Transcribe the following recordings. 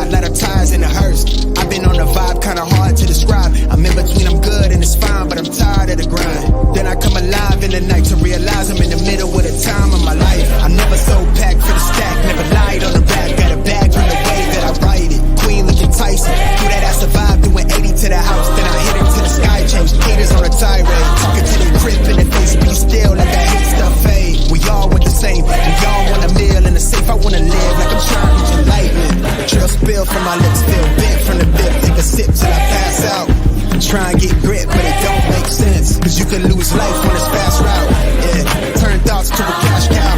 ride, lot of tires in the hearse. I've been on the vibe, kinda hard to describe. I'm in between, I'm good and it's fine, but I'm tired of the grind. Then I come alive in the night to realize I'm in the middle of the time of my life. I never so packed for the stack, never lied on the rap. Got a bag from the way that I write it. Queen looking Tyson, through that I survived, doing 80 to the house. Then I hit it to the sky, changed haters on a tirade. Talking to the crib in the face, be still like I hate stuff fade. We all want the same, we all want a meal in the safe. I wanna live like I'm trying to reach enlightenment. Trail spill from my lips, feel bent from the bit. Take a sip till I pass out. Try and get grit, but it don't make sense. Cause you can lose life on this fast route. Yeah, turn thoughts to a cash cow.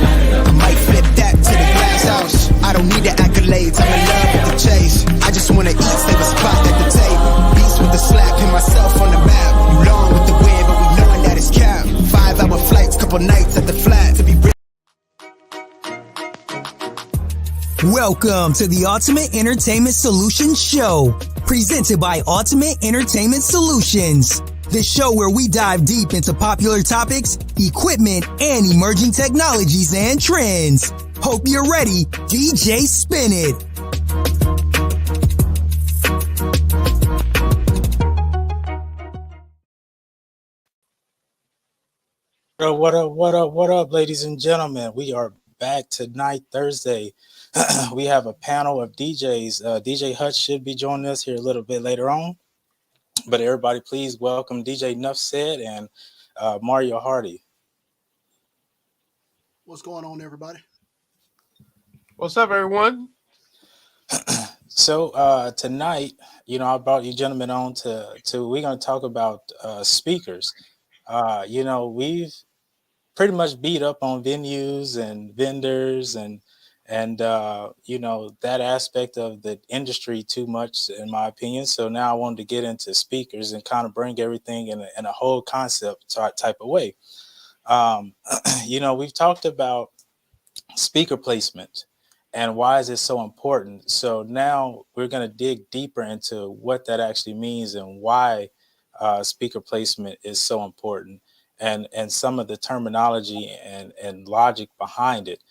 I might flip that to the glass house. I don't need the accolades, I'm in love with the chase. I just wanna eat, save a spot at the table. Beats with the slap, hit myself on the map. You long with the wind, but we knowing that it's cap. 5-hour flights, couple nights at the flat to be real. Welcome to the Ultimate Entertainment Solutions Show, presented by Ultimate Entertainment Solutions. The show where we dive deep into popular topics, equipment, and emerging technologies and trends. Hope you're ready. DJ Spin It. What up, ladies and gentlemen? We are back tonight, Thursday. We have a panel of DJs. DJ Hutch should be joining us here a little bit later on. But everybody, please welcome DJ Nuff Said and Mario Hardy. What's going on, everybody? What's up, everyone? So tonight, I brought you gentlemen on to we're going to talk about speakers. We've pretty much beat up on venues and vendors and that aspect of the industry too much, in my opinion. So now I wanted to get into speakers and kind of bring everything in a whole concept type of way. We've talked about speaker placement and why is it so important. So now we're going to dig deeper into what that actually means and why speaker placement is so important and some of the terminology and logic behind it,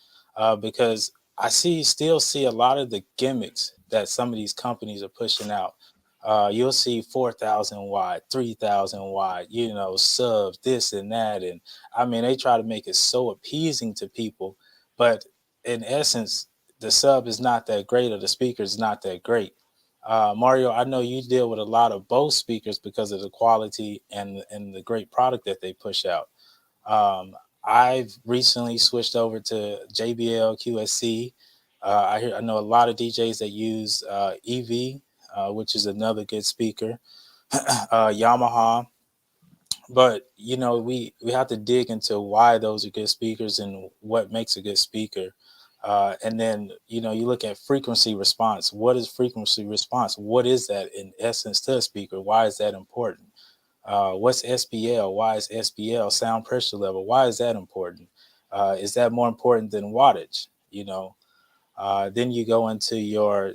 because I still see a lot of the gimmicks that some of these companies are pushing out. You'll see 4,000 watt, 3,000 watt, subs, this and that. And I mean, they try to make it so appeasing to people, but in essence, the sub is not that great or the speaker is not that great. Mario, I know you deal with a lot of both speakers because of the quality and the great product that they push out. I've recently switched over to JBL QSC. I know a lot of DJs that use EV, which is another good speaker, Yamaha. But, we have to dig into why those are good speakers and what makes a good speaker. And then, you look at frequency response. What is frequency response? What is that in essence to a speaker? Why is that important? What's SPL? Why is SPL sound pressure level? Why is that important? Is that more important than wattage? Then you go into your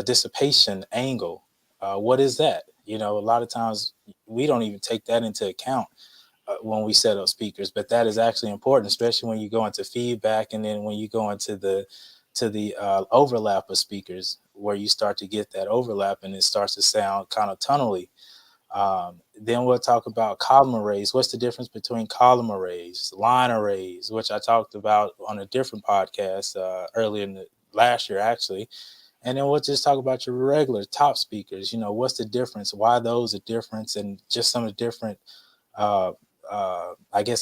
dissipation angle. What is that? A lot of times we don't even take that into account when we set up speakers, but that is actually important, especially when you go into feedback and then when you go into the overlap of speakers, where you start to get that overlap and it starts to sound kind of tunnely. Then we'll talk about column arrays. What's the difference between column arrays, line arrays, which I talked about on a different podcast earlier in the last year, actually. And then we'll just talk about your regular top speakers. What's the difference? Why those are different, and just some of the different,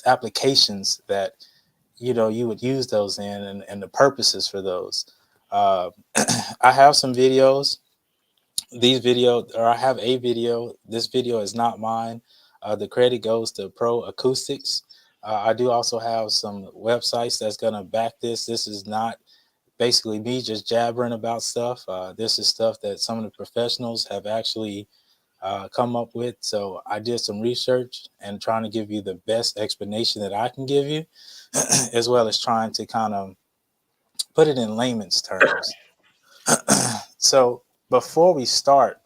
applications that, you would use those in and the purposes for those. I have some videos. I have a video. This video is not mine. The credit goes to Pro Acoustics. I do also have some websites that's going to back this. This is not basically me just jabbering about stuff. This is stuff that some of the professionals have actually come up with. So I did some research and trying to give you the best explanation that I can give you, as well as trying to kind of put it in layman's terms. So before we start,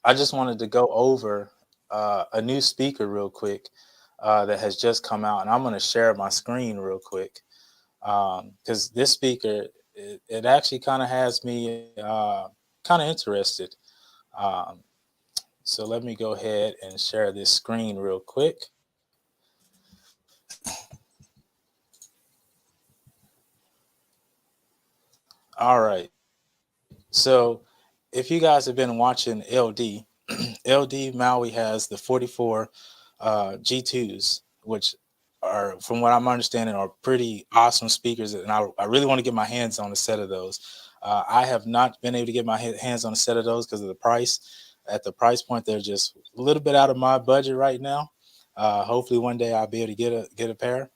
I just wanted to go over a new speaker real quick that has just come out, and I'm going to share my screen real quick because this speaker, it actually kind of has me kind of interested. Um, so let me go ahead and share this screen real quick. All right. So if you guys have been watching LD, LD Maui has the 44 G2s, which are, from what I'm understanding, are pretty awesome speakers. And I really want to get my hands on a set of those. I have not been able to get my hands on a set of those because of the price. At the price point, they're just a little bit out of my budget right now. Hopefully, one day I'll be able to get a pair.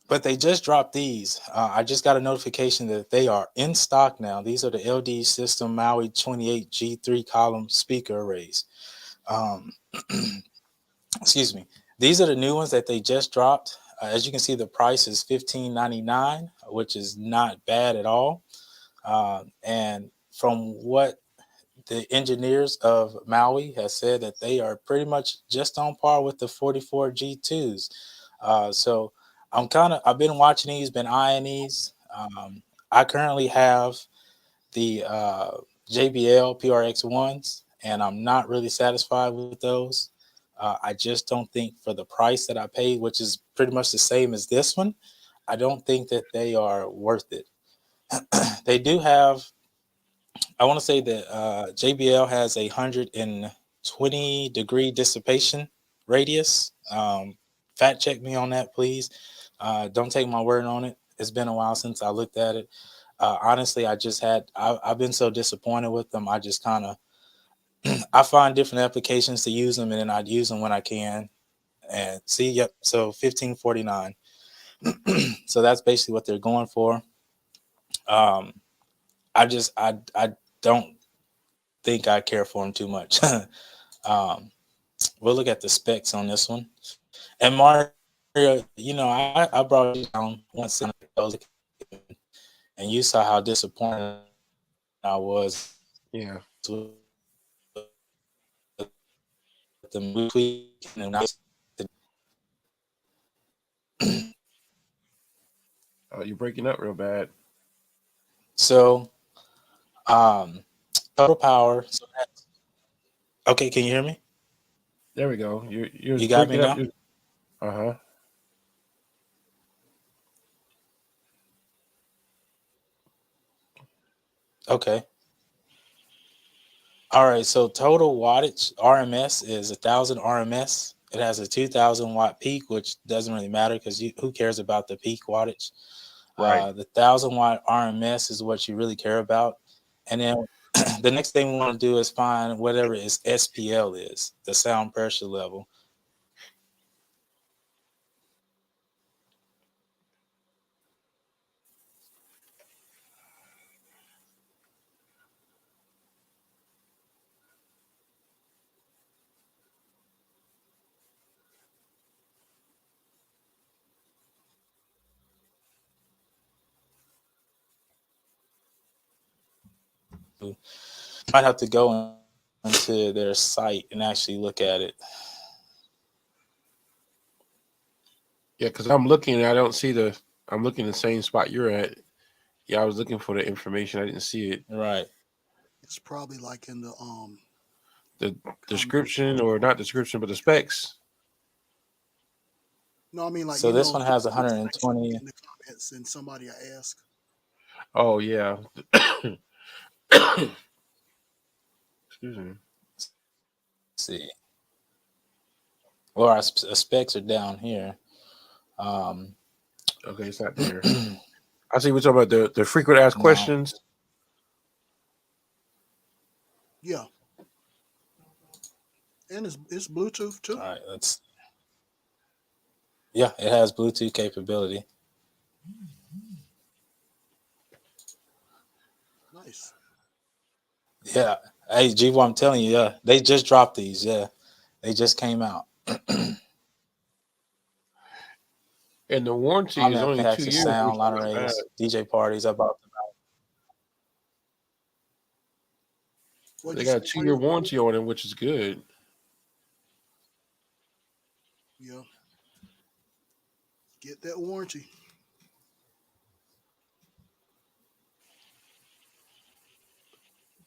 But they just dropped these. I just got a notification that they are in stock now. These are the LD System Maui 28 G3 column speaker arrays. Um, excuse me. These are the new ones that they just dropped. As you can see, the price is $15.99, which is not bad at all. And from what the engineers of Maui has said, that they are pretty much just on par with the 44 G2s. So I've been watching these, been eyeing these. I currently have the JBL PRX ones, and I'm not really satisfied with those. I just don't think, for the price that I paid, which is pretty much the same as this one, I don't think that they are worth it. They do have, I want to say that JBL has 120-degree dissipation radius. Fact check me on that, please. Don't take my word on it. It's been a while since I looked at it. Honestly, I've been so disappointed with them. I just kind of, I find different applications to use them, and then I'd use them when I can. And see, yep, so 1549. So that's basically what they're going for. Um, I don't think I care for them too much. um, we'll look at the specs on this one. And Mario, I brought you down once in those, and you saw how disappointed I was Yeah. with the tweak. And Oh, you're breaking up real bad. so, um, total power. So okay, can you hear me? There we go. You're You got me breaking up. now? Uh-huh. Okay. All right. So total wattage RMS is 1,000 RMS. It has a 2,000 watt peak, which doesn't really matter because who cares about the peak wattage? Right. The 1,000 watt RMS is what you really care about. And then the next thing we want to do is find whatever is SPL is, the sound pressure level. Might have to go into their site and actually look at it. Yeah, because I'm looking. I don't see the. I'm looking the same spot you're at. Yeah, I was looking for the information. I didn't see it. Right. It's probably like in the The comments. description, or not description, but the specs. No, I mean like So this one has the specs will be 120. in the comments and somebody I ask. Oh yeah. Excuse me. Let's see. Well, our specs are down here. Um, Okay, it's not there. I see we're talking about the frequent asked no. questions. Yeah, and it's Bluetooth too. All right. Yeah, it has Bluetooth capability. Nice. Yeah. Hey, G, I'm telling you, yeah, they just dropped these. Yeah, they just came out. And the warranty is Omni only 2 Access years, Sound, which line is not bad. arrays, DJ parties. About What'd They you got say, a 2 year Mario? warranty on it, which is good. Yeah, get that warranty.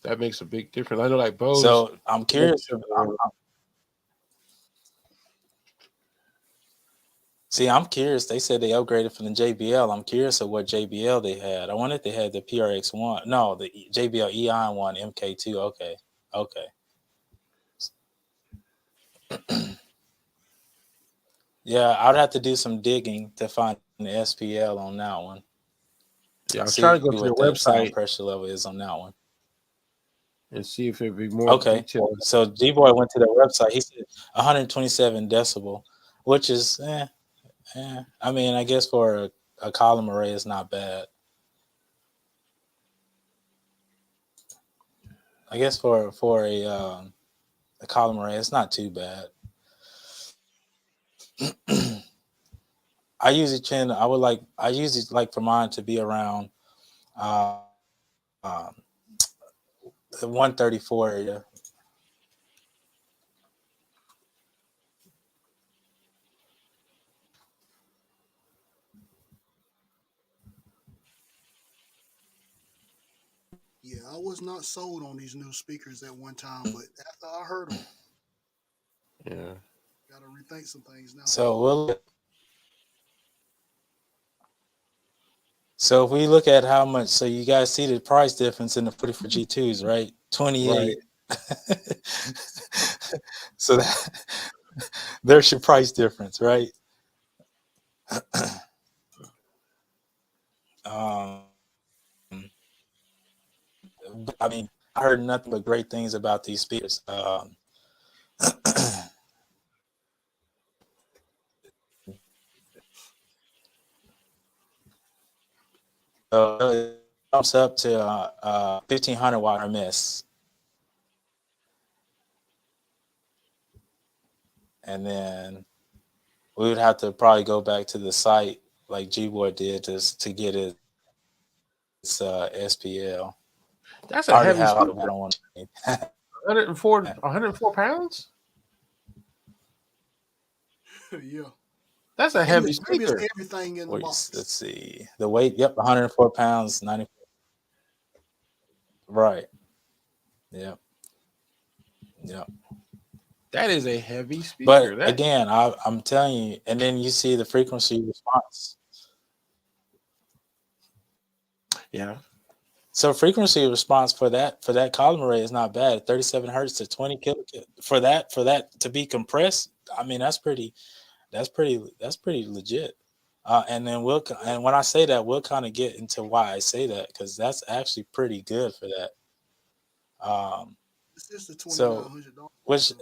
That makes a big difference. I know, like Bose. So I'm curious. See, I'm curious. They said they upgraded from the JBL. I'm curious of what JBL they had. I wonder if they had the PRX1. No, the JBL Eon one, MK2. Okay, okay. Yeah, I'd have to do some digging to find the SPL on that one. Yeah, I was trying See to go to their what the sound website pressure level is on that one. and see if it'd be more Okay, detailed. so G-Boy went to their website. He said 127 decibel, which is, I mean, I guess for a column array, it's not bad. I guess for a column array, it's not too bad. I usually like for mine to be around uh, um, the 134 area. Yeah, I was not sold on these new speakers at one time, but after I heard them, Yeah. got to rethink some things now. So if we look at how much, so you guys see the price difference in the 44 G2s, right? 28. Right. So there's your price difference, right? um, I mean, I heard nothing but great things about these speakers. It jumps up to 1500 watt RMS, and then we would have to probably go back to the site like G-Boy did to get its SPL. That's I a already heavy have it. speaker. I don't want to. 104 pounds? Yeah, That's a heavy maybe it's speaker. everything in the box. Let's see. The weight, yep, 104 pounds, 90. Right. Yep. Yep. That is a heavy speaker. But again, I'm telling you, and then you see the frequency response. Yeah. So frequency response for that column array is not bad. 37 hertz to 20 kilo for that to be compressed. I mean, that's pretty legit. And then and when I say that, we'll kind of get into why I say that, because that's actually pretty good for that. It's just the So, $2,900. which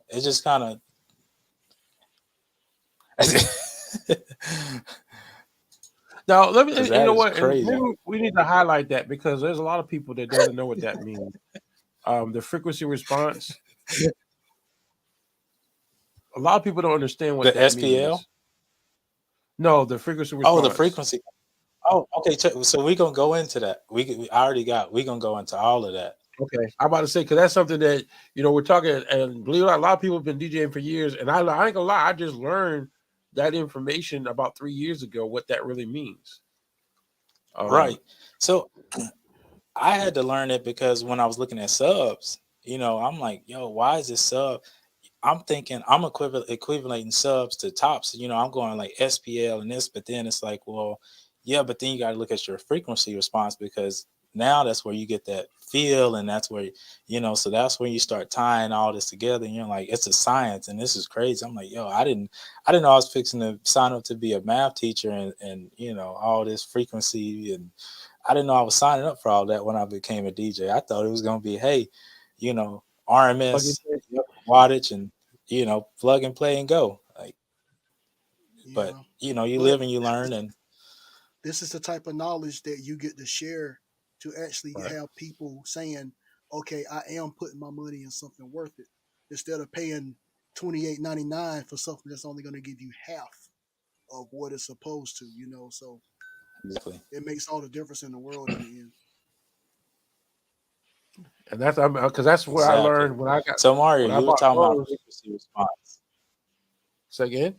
it's just kind of. Now, let me. Because You that know is what? And crazy. maybe we need to highlight that because there's a lot of people that doesn't know what that means. The frequency response. A lot of people don't understand what The that SPL. means. No, the frequency response. Oh, the frequency. Oh, okay. So we're gonna go into that. We're gonna go into all of that. Okay, I'm about to say, because that's something that we're talking, and believe it or not, a lot of people have been DJing for years, and I ain't gonna lie, I just learned that information about 3 years ago, what that really means. Right. So I had to learn it because when I was looking at subs, I'm like, yo, why is this sub? I'm thinking I'm equivalating subs to tops. I'm going like SPL and this, but then it's like, well, yeah, but then you got to look at your frequency response, because now that's where you get that feel, and that's where so that's when you start tying all this together, and you're like, it's a science, and this is crazy. I'm like, yo, I didn't know I was fixing to sign up to be a math teacher, and all this frequency, and I didn't know I was signing up for all that when I became a DJ. I thought it was gonna be, hey, RMS, wattage, and plug and play and go. Like, but Yeah. you But live and you learn, and this is the type of knowledge that you get to share to actually have people saying, okay, I am putting my money in something worth it, instead of paying $28.99 for something that's only going to give you half of what it's supposed to, so exactly. it makes all the difference in the world in the end. And that's because that's what I Exactly. learned when I got. So Mario, when I you were bought talking about Bose. frequency response. Say again.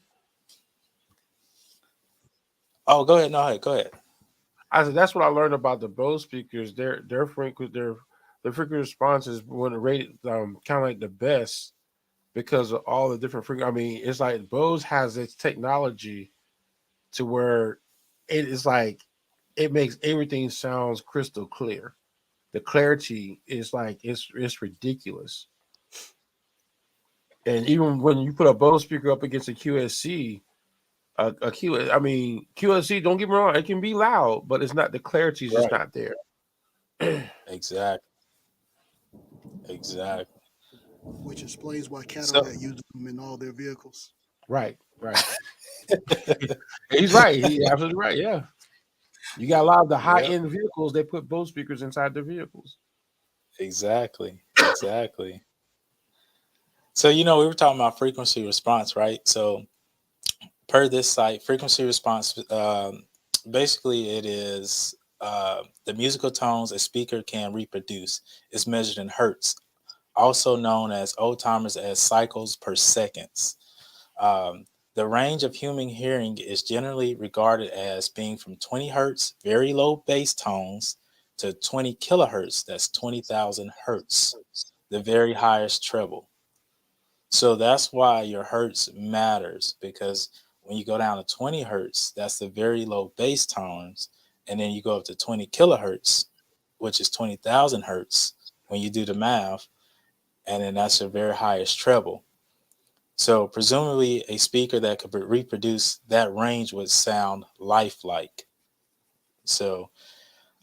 Oh, go ahead. No, go ahead. I said that's what I learned about the Bose speakers. Their the frequency response is one rated kind of like the best because of all the different frequencies. I mean, it's like Bose has its technology to where it is like it makes everything sounds crystal clear. The clarity is like it's ridiculous. And even when you put a Bose speaker up against a QSC, I mean QSC. Don't get me wrong, it can be loud, but it's not the clarity is just Right. not there. Exactly. Exactly. which explains why So Cadillac uses them in all their vehicles. Right, right. He's right. He's absolutely right. Yeah, you got a lot of the high yep. end vehicles. They put Bose speakers inside their vehicles. Exactly. Exactly. So we were talking about frequency response, right? So per this site, frequency response, basically it is the musical tones a speaker can reproduce. It's measured in hertz, also known as old timers as cycles per seconds. Um, the range of human hearing is generally regarded as being from 20 hertz, very low bass tones, to 20 kilohertz, that's 20,000 hertz, the very highest treble. So that's why your hertz matters, because when you go down to 20 hertz, that's the very low bass tones. And then you go up to 20 kilohertz, which is 20,000 hertz when you do the math. And then that's your very highest treble. So presumably a speaker that could reproduce that range would sound lifelike. So,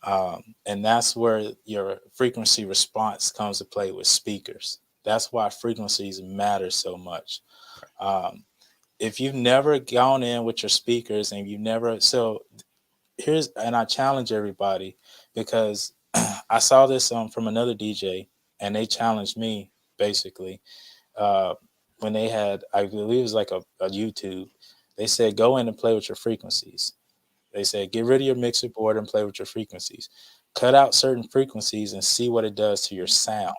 and that's where your frequency response comes to play with speakers. That's why frequencies matter so much. Um, if you've never gone in with your speakers and so here's, and I challenge everybody because I saw this from another DJ and they challenged me basically uh, when they had, I believe it was like a YouTube. They said go in and play with your frequencies. They said get rid of your mixer board and play with your frequencies. Cut out certain frequencies and see what it does to your sound.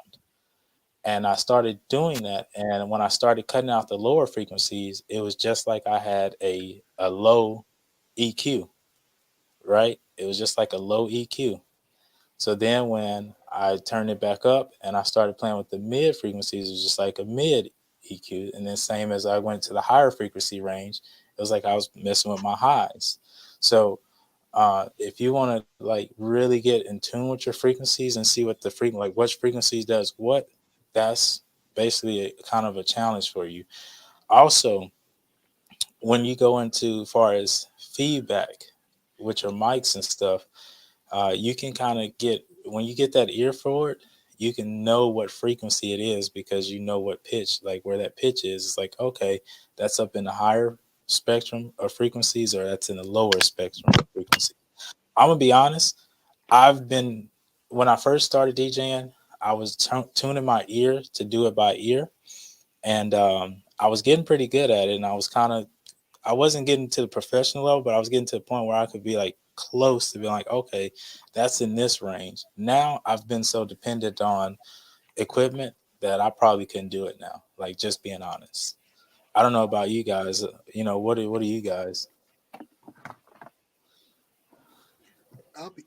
And I started doing that. And when I started cutting out the lower frequencies, it was just like I had a low EQ, right? It was just like a low EQ. So then when I turned it back up and I started playing with the mid frequencies, it was just like a mid EQ. And then same as I went to the higher frequency range, it was like I was messing with my highs. So if you want to like really get in tune with your frequencies and see what the like which frequencies does what, that's basically kind of a challenge for you. Also, when you go into far as feedback with your mics and stuff, you can kind of get, when you get that ear for it, you can know what frequency it is because you know what pitch, like where that pitch is. It's like, okay, that's up in the higher spectrum of frequencies or that's in the lower spectrum of frequency. I'm gonna be honest. I've been, when I first started DJing, I was tuning my ear to do it by ear, and I was getting pretty good at it. And I wasn't getting to the professional level, but I was getting to the point where I could be like close to being like, okay, that's in this range. Now I've been so dependent on equipment that I probably couldn't do it now. Like just being honest. I don't know about you guys. What are you guys?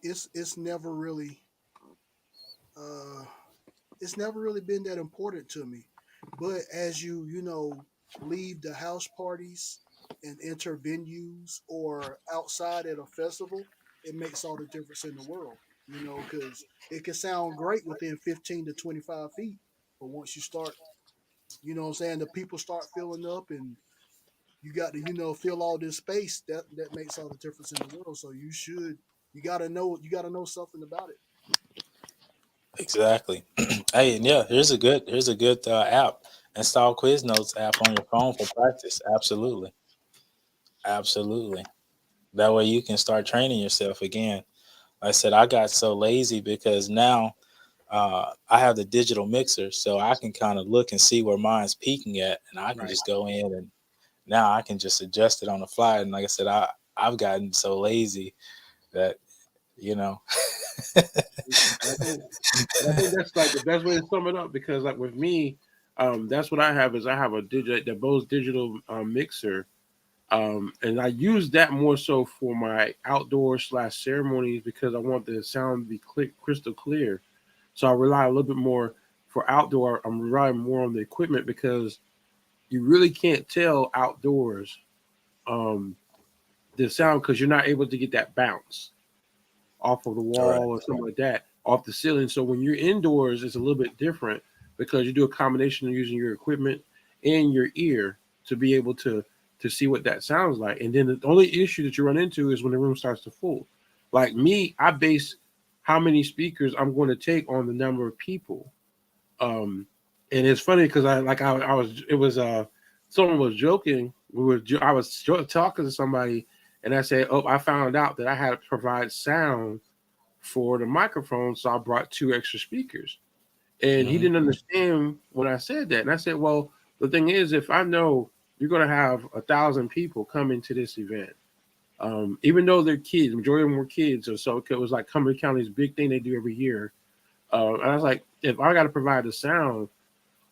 It's never really uh it's never really been that important to me. But as leave the house parties and enter venues or outside at a festival, it makes all the difference in the world. Because it can sound great within 15 to 25 feet, but once you start, what I'm saying, the people start filling up and you got to, fill all this space. That makes all the difference in the world. So you got to know something about it. Exactly. Hey, and yeah, here's a good app. Install Quiz Notes app on your phone for practice. Absolutely, absolutely. That way you can start training yourself again. Like I said, I got so lazy because now I have the digital mixer, so I can kind of look and see where mine's peaking at, and I can Right. just go in and now I can just adjust it on the fly. And like I said, I've gotten so lazy that you know. And I think that's like the best way to sum it up because like with me, that's what I have is I have the Bose digital mixer. And I use that more so for my outdoor / ceremonies because I want the sound to be crystal clear. So I rely a little bit more for outdoor. I'm relying more on the equipment because you really can't tell outdoors the sound because you're not able to get that bounce off of the Right. wall or something like that, off the ceiling. So when you're indoors, it's a little bit different because you do a combination of using your equipment and your ear to be able to see what that sounds like. And then the only issue that you run into is when the room starts to full. Like me, I base how many speakers I'm going to take on the number of people. And it's funny because I was it was someone was joking. I was talking to somebody, and I said, "Oh, I found out that I had to provide sound for the microphone, so I brought 2 extra speakers." And he Mm-hmm. didn't understand when I said that. And I said, "Well, the thing is, if I know you're going to have 1,000 people coming to this event, even though they're kids, majority of them were kids, or so it was like Cumberland County's big thing they do every year." And I was like, "If I got to provide the sound,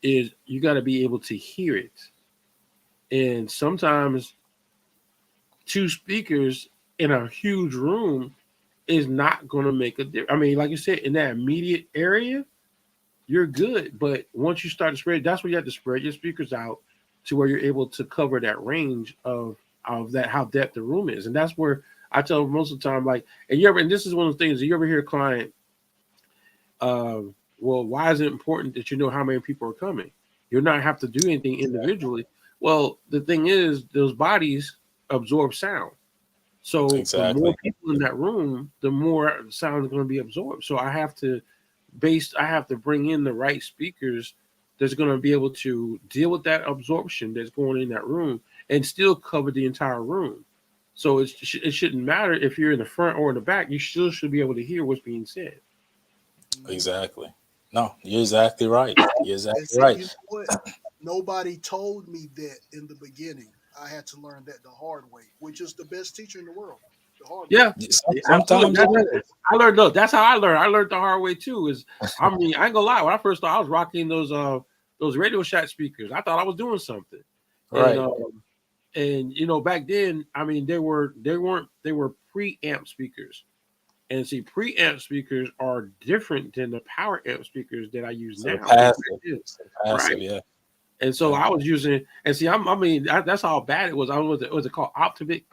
is you got to be able to hear it, and sometimes 2 speakers in a huge room is not going to make a difference. I mean, like you said, in that immediate area, you're good. But once you start to spread, that's where you have to spread your speakers out to where you're able to cover that range of that how depth the room is. And that's where I tell most of the time, like, and this is one of the things, you ever hear a client, well, why is it important that you know how many people are coming? You'll not have to do anything individually. Well, the thing is, those bodies absorb sound. So the more Exactly. people in that room, the more sound is going to be absorbed. So I have to bring in the right speakers that's going to be able to deal with that absorption that's going in that room and still cover the entire room. So it shouldn't matter if you're in the front or in the back. You still should be able to hear what's being said. Exactly. No, you're exactly right. You're And exactly see, right. you know what? Nobody told me that in the beginning. I had to learn that the hard way, which is the best teacher in the world, the hard way. Yeah, absolutely. Sometimes it is. I learned. Look, that's how I learned. I learned the hard way too. I mean, I ain't gonna lie. When I first started, I was rocking those Radio Shack speakers. I thought I was doing something, and Right. back then, I mean, they were preamp speakers, and see, preamp speakers are different than the power amp speakers that I use So the now. passive. So Right. passive, yeah. And so Yeah. I was using, and see, that's how bad it was. I was it called Optimic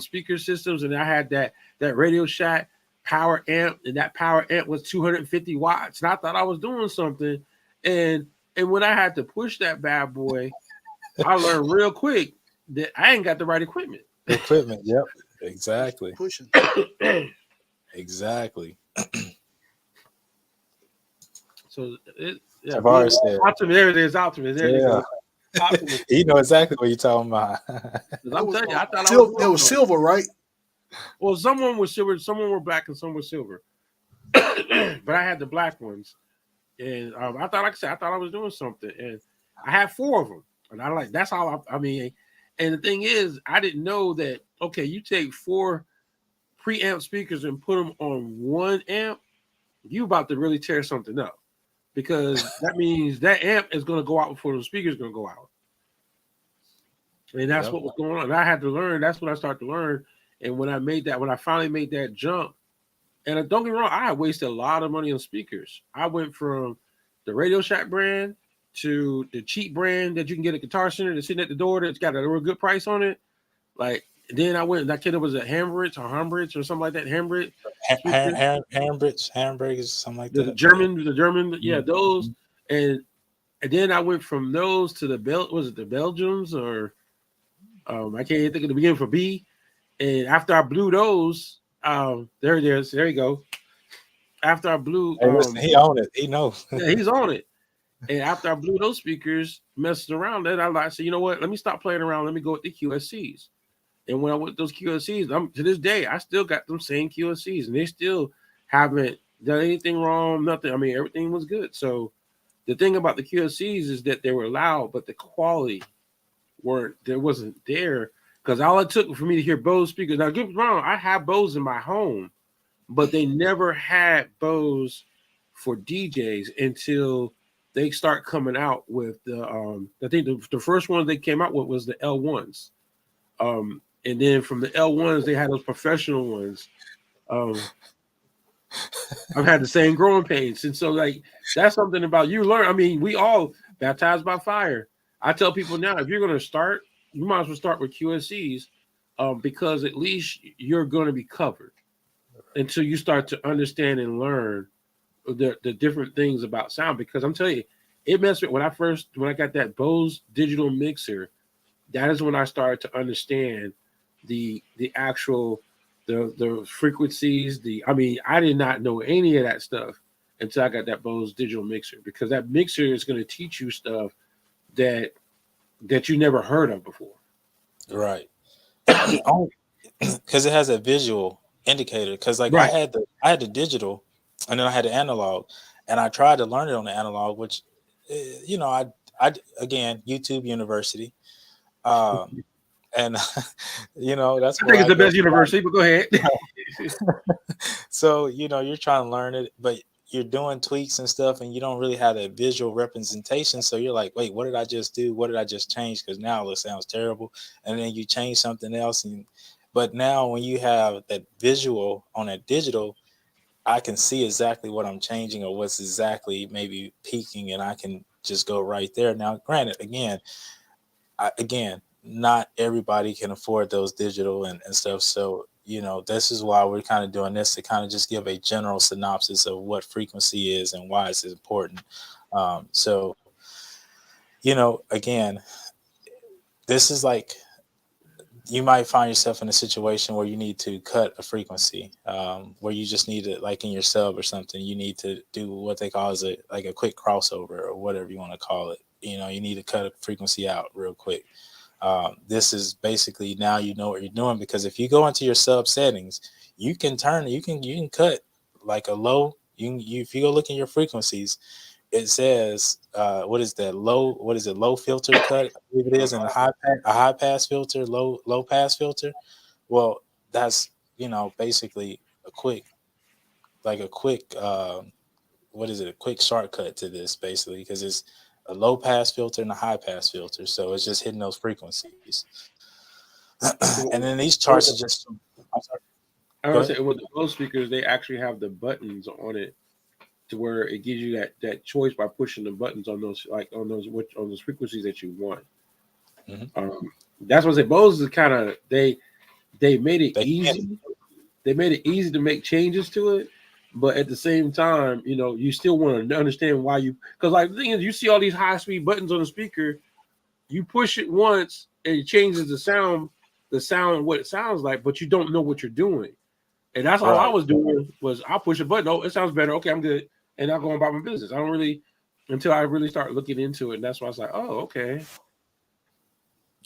speaker systems, and I had that Radio Shack power amp, and that power amp was 250 watts. And I thought I was doing something, and when I had to push that bad boy, I learned real quick that I ain't got the right equipment. Equipment, yep. Exactly. Pushing. Exactly. So Tavares said, Optimist, there it is, Optimist. There you yeah. go. Optimist. You know exactly what you're talking about. 'Cause I'm telling you, I thought I was It was silver, right? Well, someone was silver, someone were black, and some were silver. But I had the black ones, and I thought, like I said, I thought I was doing something, and I had 4 of them, and that's how I mean. And the thing is, I didn't know that. Okay, you take 4 preamp speakers and put them on 1 amp, you about to really tear something up, because that means that amp is going to go out before the speaker's going to go out. And that's what was going on. And I had to learn. That's when I started to learn. And when I finally made that jump, and don't get me wrong, I had wasted a lot of money on speakers. I went from the Radio Shack brand to the cheap brand that you can get at Guitar Center that's sitting at the door that's got a real good price on it. Like, then I went, that kid was a Hambridge or something like that. Hambridge. Hamburgers, something like The that. German, yeah, Mm-hmm. those. And then I went from those to the Belgiums, or I can't even think of the beginning for B. And after I blew those, there it is. There you go. After I blew, Hey, listen, he owned it. He knows. yeah, he's on it. And after I blew those speakers, messing around, then I said, you know what? Let me stop playing around. Let me go with the QSCs. And when I went with those QSCs, to this day, I still got them same QSCs, and they still haven't done anything wrong. Nothing. I mean, everything was good. So the thing about the QSCs is that they were loud, but the quality wasn't there. Because all it took for me to hear Bose speakers. Now, get me wrong, I have Bose in my home, but they never had Bose for DJs until they start coming out with the. I think the first one they came out with was the L1s, and then from the L1s they had those professional ones. I've had the same growing pains. And so, like, that's something about you learn. I mean, we all baptized by fire. I tell people now, if you're going to start, you might as well start with QSCs, because at least you're going to be covered until you start to understand and learn the different things about sound. Because I'm telling you, it messed with when I got that Bose digital mixer. That is when I started to understand the actual the frequencies. I mean, I did not know any of that stuff until I got that Bose digital mixer, because that mixer is going to teach you stuff that you never heard of before. Right. Because it has a visual indicator. Because like Right. I had the digital, and then I had the analog, and I tried to learn it on the analog, which, you know, I again YouTube University, um, and you know that's I think where it's I the go. best university, but go ahead. So, you know, you're trying to learn it, but you're doing tweaks and stuff, and you don't really have a visual representation. So you're like, wait, what did I just do? What did I just change? Because now it sounds terrible. And then you change something else. But now when you have that visual on a digital, I can see exactly what I'm changing or what's exactly maybe peaking, and I can just go right there. Now, granted, again, not everybody can afford those digital and stuff. So, you know, this is why we're kind of doing this, to kind of just give a general synopsis of what frequency is and why it's important. So, you know, again, this is like, you might find yourself in a situation where you need to cut a frequency, where you just need to, like in your sub or something, you need to do what they call as a quick crossover or whatever you want to call it. You know, you need to cut a frequency out real quick. This is basically, now you know what you're doing, because if you go into your sub settings, you can cut like a low. If you go look in your frequencies, it says what is it, low filter cut, I believe it is, and a high pass filter, low pass filter. Well, that's, you know, basically a quick a quick what is it, a quick shortcut to this, basically, because it's a low pass filter and a high pass filter, so it's just hitting those frequencies. And then these charts are just, I'm sorry, I go would ahead. say with the Bose speakers, they actually have the buttons on it to where it gives you that choice by pushing the buttons on those, like on those frequencies that you want. Hmm. That's what I say. Bose is kind of they made it They can. easy. They made it easy to make changes to it, but at the same time, you know, you still want to understand why you, because like the thing is, you see all these high speed buttons on the speaker, you push it once and it changes the sound what it sounds like, but you don't know what you're doing. And that's all I Right. was doing was I push a button. Oh, it sounds better. Okay, I'm good. And I'll go on about my business. I don't really until I really start looking into it. And that's why I was like, oh, okay.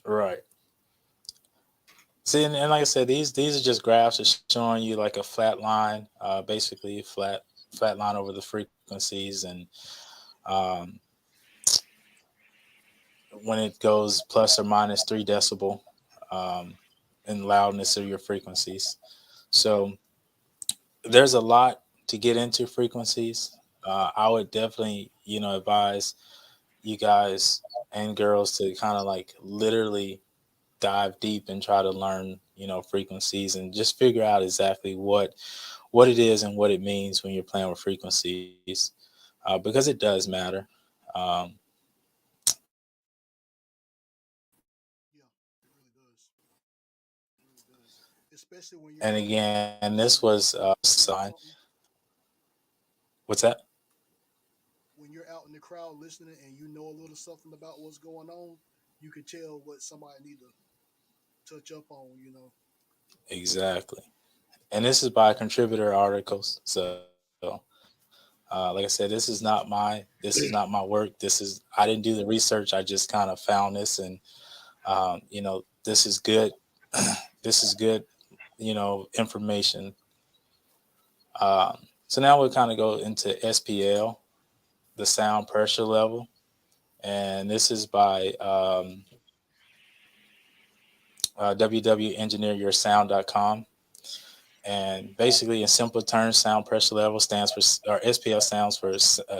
Right. See, and like I said, these are just graphs that's showing you like a flat line, basically flat line over the frequencies, and um, when it goes plus or minus 3 decibel in loudness of your frequencies. So there's a lot to get into frequencies. I would definitely, you know, advise you guys and girls to kind of like literally dive deep and try to learn, you know, frequencies, and just figure out exactly what it is and what it means when you're playing with frequencies, because it does matter. Um, Yeah, it really does. It really does. Especially when you're and out in the again, crowd this listening was and you know sign. something. What's that? When you're out in the crowd listening and you know a little something about what's going on, you can tell what somebody need to touch up on. You know. Exactly. And this is by contributor articles. So, like I said, this is not my work. I didn't do the research. I just kind of found this, and you know, this is good. This is good, you know, information. So now we'll kind of go into SPL, the sound pressure level, and this is by www.engineeryoursound.com. And basically, in simple terms, sound pressure level stands for, or SPL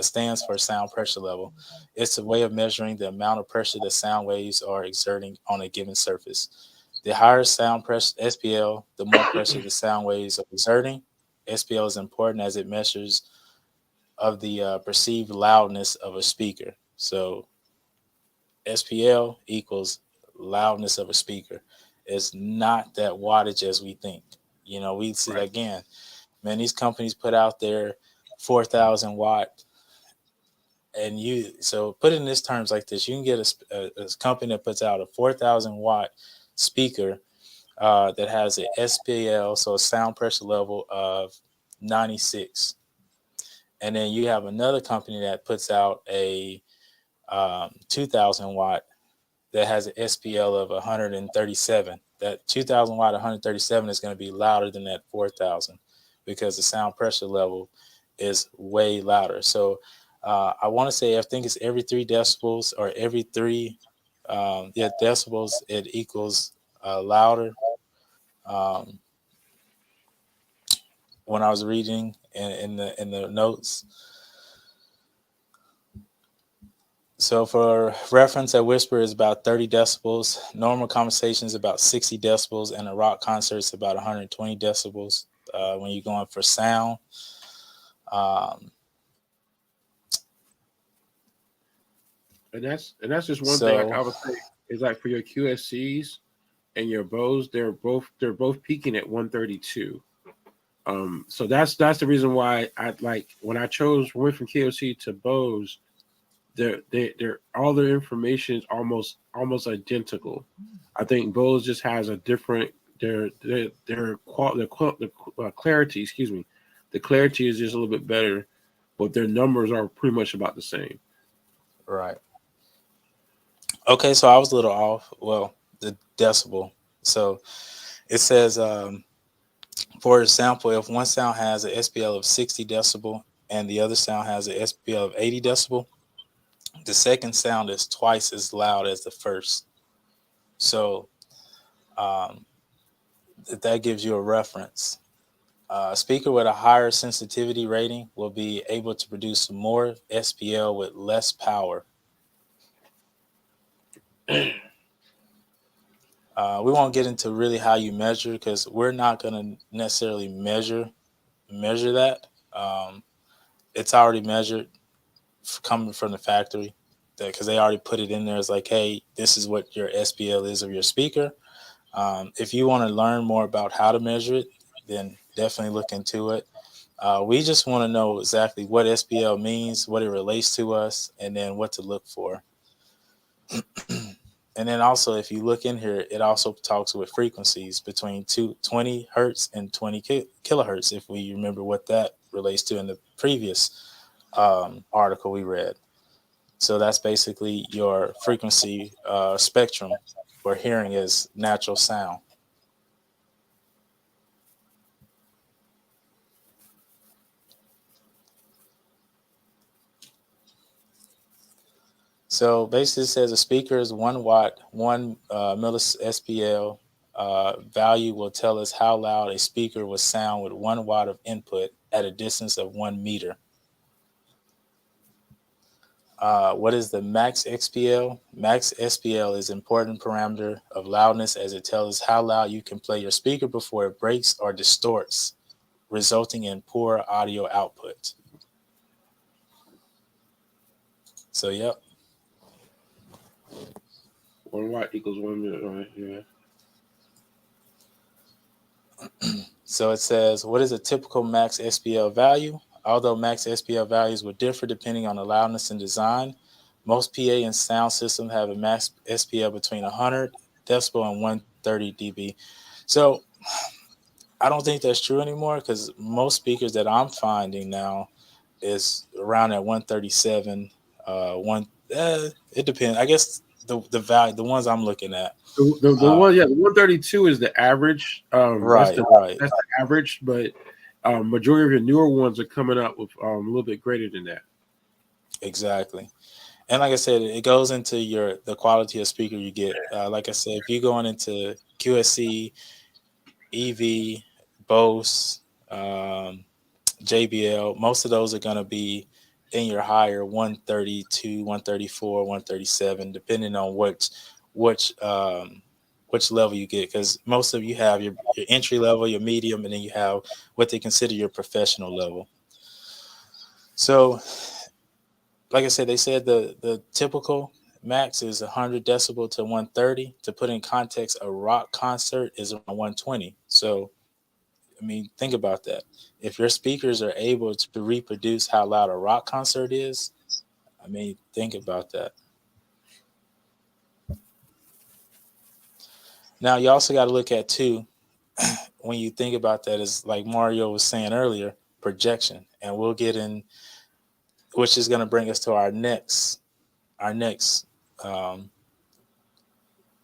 stands for sound pressure level. It's a way of measuring the amount of pressure that sound waves are exerting on a given surface. The higher sound pressure SPL, the more pressure the sound waves are exerting. SPL is important as it measures of the perceived loudness of a speaker. So SPL equals loudness of a speaker. It's not that wattage as we think. You know, we see Right. again, man, these companies put out their 4,000 watt, and you, so put it in this terms like this, you can get a company that puts out a 4,000 watt speaker that has an SPL, so a sound pressure level of 96. And then you have another company that puts out a 2,000 watt that has an SPL of 137. That 2,000 watt 137 is going to be louder than that 4,000 because the sound pressure level is way louder. So I want to say, I think it's every 3 decibels or every three decibels, it equals louder. Um, when I was reading in the notes. So for reference, a whisper is about 30 decibels. Normal conversation is about 60 decibels, and a rock concert is about 120 decibels. When you're going for sound, um, and that's just one thing. Like so I would say is like for your QSCs and your Bose, they're both peaking at 132. So that's the reason why I like when I went from KOC to Bose. They're all their information is almost identical. I think Bose just has a different their clarity. Excuse me, the clarity is just a little bit better, but their numbers are pretty much about the same. right. Okay, so I was a little off. Well, the decibel. So it says, for example, if one sound has an SPL of 60 decibel and the other sound has an SPL of 80 decibel, the second sound is twice as loud as the first. So um, that gives you a reference. A speaker with a higher sensitivity rating will be able to produce more SPL with less power. We won't get into really how you measure because we're not going to necessarily measure that. It's already measured coming from the factory because they already put it in there as like, hey, this is what your SPL is of your speaker. If you want to learn more about how to measure it, then definitely look into it. We just want to know exactly what SPL means, what it relates to us, and then what to look for. And then also, if you look in here, it also talks with frequencies between 20 hertz and 20 kilohertz, if we remember what that relates to in the previous article we read. So that's basically your frequency spectrum for hearing is natural sound. So basically, it says a speaker is 1 watt, 1 millis SPL value will tell us how loud a speaker will sound with 1 watt of input at a distance of 1 meter. What is the max XPL? Max SPL is an important parameter of loudness as it tells us how loud you can play your speaker before it breaks or distorts, resulting in poor audio output. So, yep. 1 watt equals 1 minute. Right? Yeah. So it says, what is a typical max SPL value? Although max SPL values will differ depending on the loudness and design, most PA and sound systems have a max SPL between 100 decibel and 130 dB. So I don't think that's true anymore because most speakers that I'm finding now is around at 137. It depends. I guess the value, the ones I'm looking at. The Uh, one, yeah, the 132 is the average. That's right, the right, that's the average, but majority of your newer ones are coming up with a little bit greater than that. exactly. And like I said, it goes into the quality of speaker you get. Like I said, if you're going into QSC, EV, Bose, um, JBL, most of those are going to be in your higher 132, 134, 137, depending on which which level you get, because most of you have your entry level, your medium, and then you have what they consider your professional level. So, like I said, they said the typical max is 100 decibel to 130. To put in context, a rock concert is around 120. So, I mean, think about that. If your speakers are able to reproduce how loud a rock concert is, I mean, think about that. Now, you also got to look at too, when you think about that, is like Mario was saying earlier, projection, and we'll get in, which is going to bring us to our next. Um,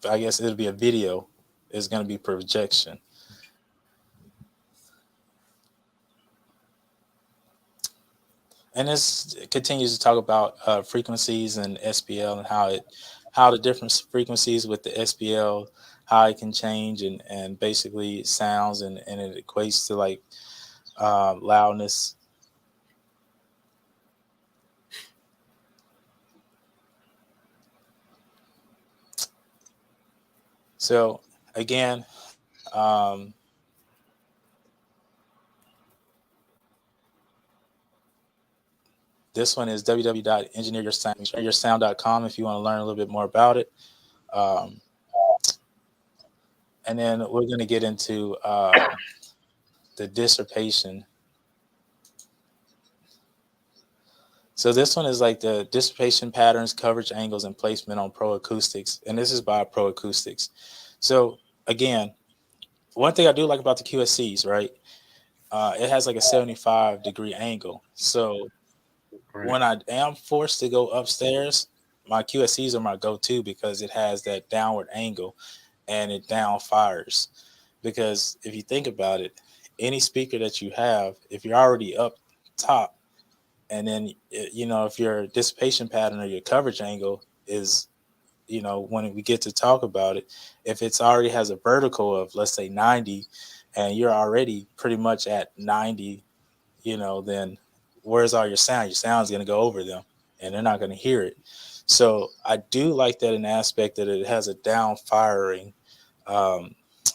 I guess it'll be a video. Is going to be projection. And this continues to talk about frequencies and SPL and how the different frequencies with the SPL, how it can change, and basically it sounds, and it equates to like loudness. So again, this one is www.engineeryoursound.com if you want to learn a little bit more about it. Um, and then we're going to get into the dissipation. So this one is like the dissipation patterns, coverage angles, and placement on Pro Acoustics. And this is by Pro Acoustics. So again, one thing I do like about the QSCs, right? It has like a 75-degree angle. So Right. when I am forced to go upstairs, my QSCs are my go-to because it has that downward angle and it down fires. Because if you think about it, any speaker that you have, if you're already up top, and then if your dissipation pattern or your coverage angle is, when we get to talk about it, if it's already has a vertical of, let's say, 90, and you're already pretty much at 90, then where's all your sound? Your sound's going to go over them and they're not going to hear it. So I do like that in the aspect that it has a down firing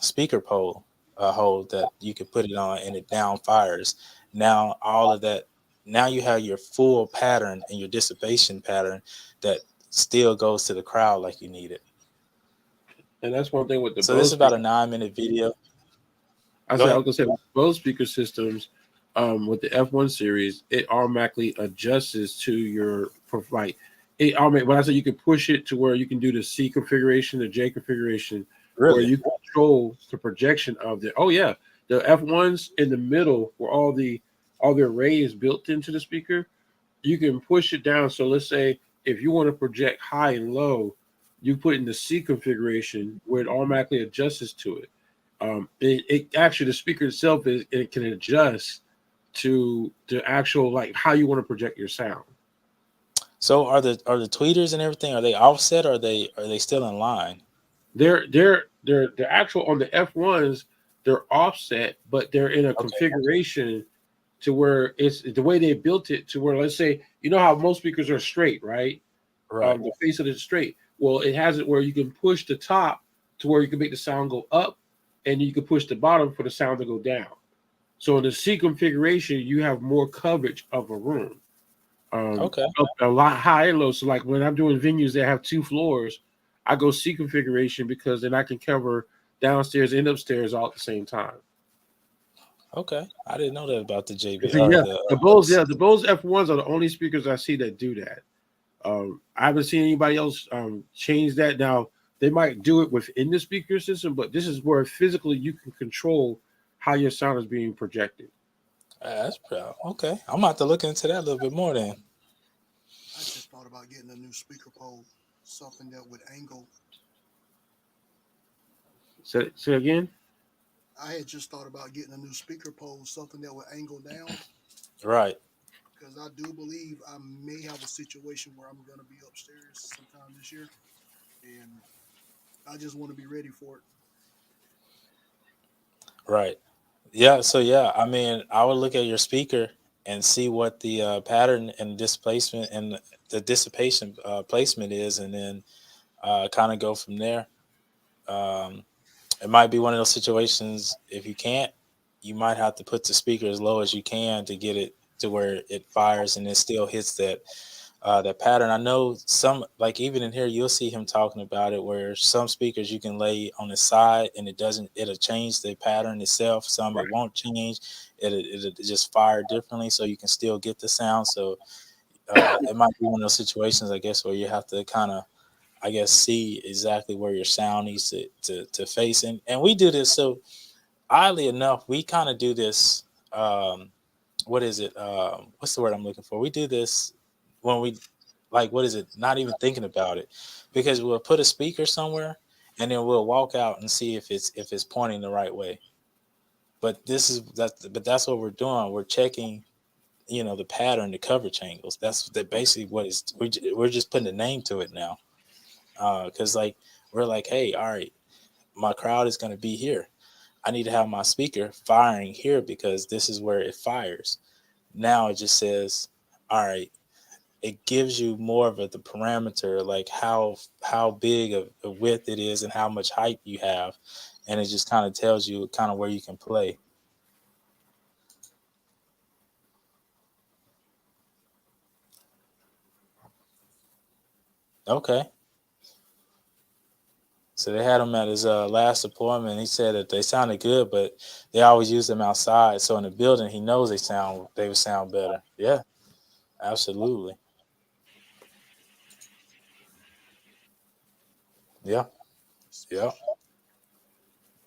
speaker pole hole that you can put it on and it down fires. Now all of that, now you have your full pattern and your dissipation pattern that still goes to the crowd like you need it. And that's one thing with the So this Bose is about speaker. a 9-minute video. I Go said I ahead. was gonna say with Bose speaker systems, with the F1 series, it automatically adjusts to your like it automatically. When I say you can push it to where you can do the C configuration, the J configuration, where Really? you control the projection of the. Oh yeah, the F1s in the middle where all the array is built into the speaker. You can push it down. So let's say if you want to project high and low, you put in the C configuration where it automatically adjusts to it. It actually the speaker itself it can adjust to the actual like how you want to project your sound. So are the tweeters and everything, are they offset, or are they still in line? They're actual on the F1s. They're offset, but they're in a Okay. configuration to where it's the way they built it to where let's say you know how most speakers are straight, right? Right. The face of it is straight. Well, it has it where you can push the top to where you can make the sound go up, and you can push the bottom for the sound to go down. So in the C configuration, you have more coverage of a room, Okay. a lot high and low. So like when I'm doing venues that have 2 floors, I go C configuration because then I can cover downstairs and upstairs all at the same time. Okay. I didn't know that about the JB So or yeah, the the Bose F1s are the only speakers I see that do that. I haven't seen anybody else change that. Now they might do it within the speaker system, but this is where physically you can control how your sound is being projected. that's proud. Okay. I'm about to look into that a little bit more then. I just thought about getting a new speaker pole, something that would angle. Say again. I had just thought about getting a new speaker pole, something that would angle down, Right. because I do believe I may have a situation where I'm going to be upstairs sometime this year, and I just want to be ready for it. Right. Yeah. So yeah, I mean, I would look at your speaker and see what the pattern and displacement and the dissipation placement is, and then kind of go from there. It might be one of those situations. If you can't, you might have to put the speaker as low as you can to get it to where it fires and it still hits that pattern. I know some, like even in here, you'll see him talking about it, where some speakers you can lay on the side and it'll change the pattern itself. Some it won't change. It'll just fire differently, so you can still get the sound. So it might be one of those situations, I guess, where you have to kind of, I guess, see exactly where your sound needs to face. And we do this. So oddly enough, we kind of do this. What is it? What's the word I'm looking for? We do this when we, like, what is it? Not even thinking about it, because we'll put a speaker somewhere and then we'll walk out and see if it's pointing the right way. But that's what we're doing. We're checking, the pattern, the coverage angles. That's basically what is. We're just putting a name to it now. Because like we're like, hey, all right, my crowd is going to be here. I need to have my speaker firing here because this is where it fires. Now it just says, all right, it gives you more of the parameter, like how big of a width it is and how much height you have. And it just kind of tells you kind of where you can play. Okay. So they had him at his last appointment. He said that they sounded good, but they always use them outside. So in the building, he knows they would sound better. Yeah, absolutely. Yeah. Yep.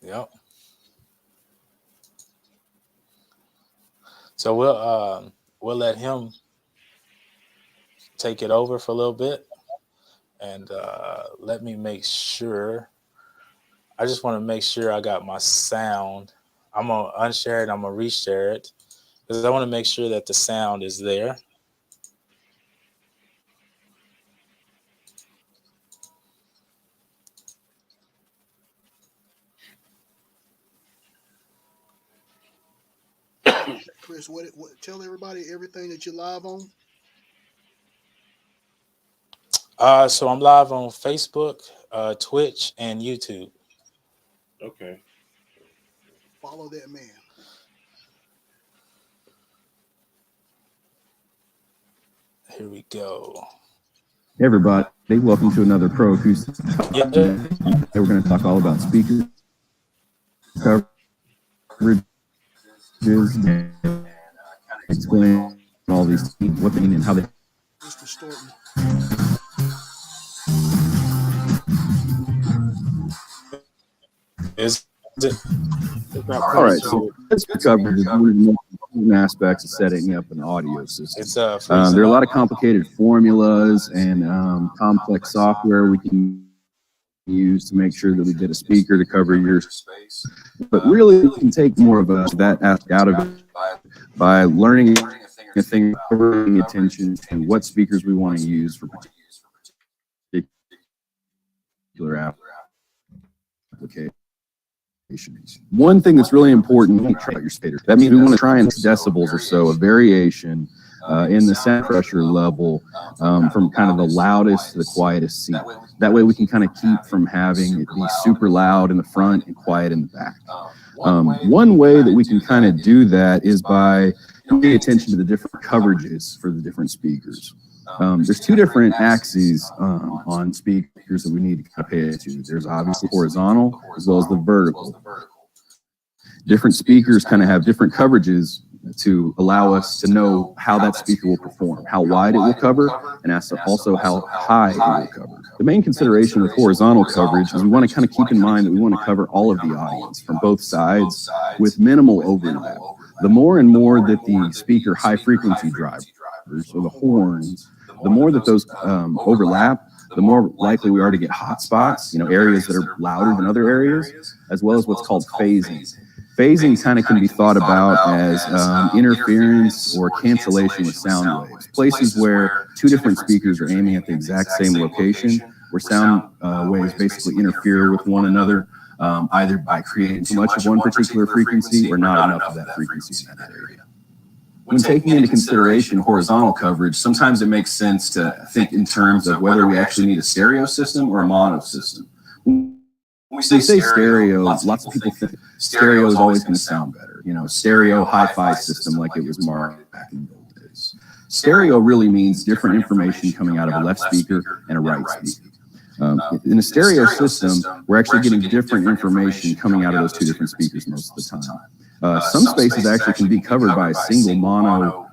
Yep. So we'll let him take it over for a little bit, and let me make sure. I just want to make sure I got my sound. I'm gonna unshare it. I'm gonna reshare it because I want to make sure that the sound is there. Chris, what tell everybody everything that you're live on. So I'm live on Facebook, Twitch, and YouTube. Okay. Follow that man. Here we go. Hey everybody, welcome to another Pro Acoustic. Yeah. Today we're going to talk all about speaker coverages and explain all these things, what they mean and how they. It's distorting. Is it? All right, so coverage is one of the most important aspects of setting up an audio system. It's there are a lot of complicated formulas and complex software we can use to make sure that we get a speaker to cover your space. But really, we can take more of that aspect out of it by learning a thing, paying attention to what speakers we want to use for particular applications. One thing that's really important, your speaker. That means we want to try and decibels or so of variation in the sound pressure level from kind of the loudest to the quietest seat. That way we can kind of keep from having it be super loud in the front and quiet in the back. One way that we can kind of do that is by paying attention to the different coverages for the different speakers. There's two different axes on speakers that we need to kind of pay attention to. There's obviously horizontal as well as the vertical. Different speakers kind of have different coverages to allow us to know how that speaker will perform, how wide it will cover, and also how high it will cover. The main consideration with horizontal coverage is we want to kind of keep in mind that we want to cover all of the audience from both sides with minimal overlap. The more and more that the speaker high frequency drivers, or the horns, the more that those overlap, the more likely we are to get hot spots, areas that are louder than other areas, as well as what's called phasing. Phasing kind of can be thought about as interference or cancellation with sound waves. Places where two different speakers are aiming at the exact same location, where sound waves basically interfere with one another, either by creating too much of one particular frequency or not enough of that frequency in that area. When taking into consideration horizontal coverage, sometimes it makes sense to think in terms of whether we actually need a stereo system or a mono system. when we say stereo, lots of people think stereo is always going to sound better. You know, stereo hi-fi system like it was marketed back in the old days. Stereo really means different information coming out of a left speaker and a right speaker. In a stereo system, we're actually getting different information coming out of those two different speakers most of the time. Some spaces actually can be covered by a single mono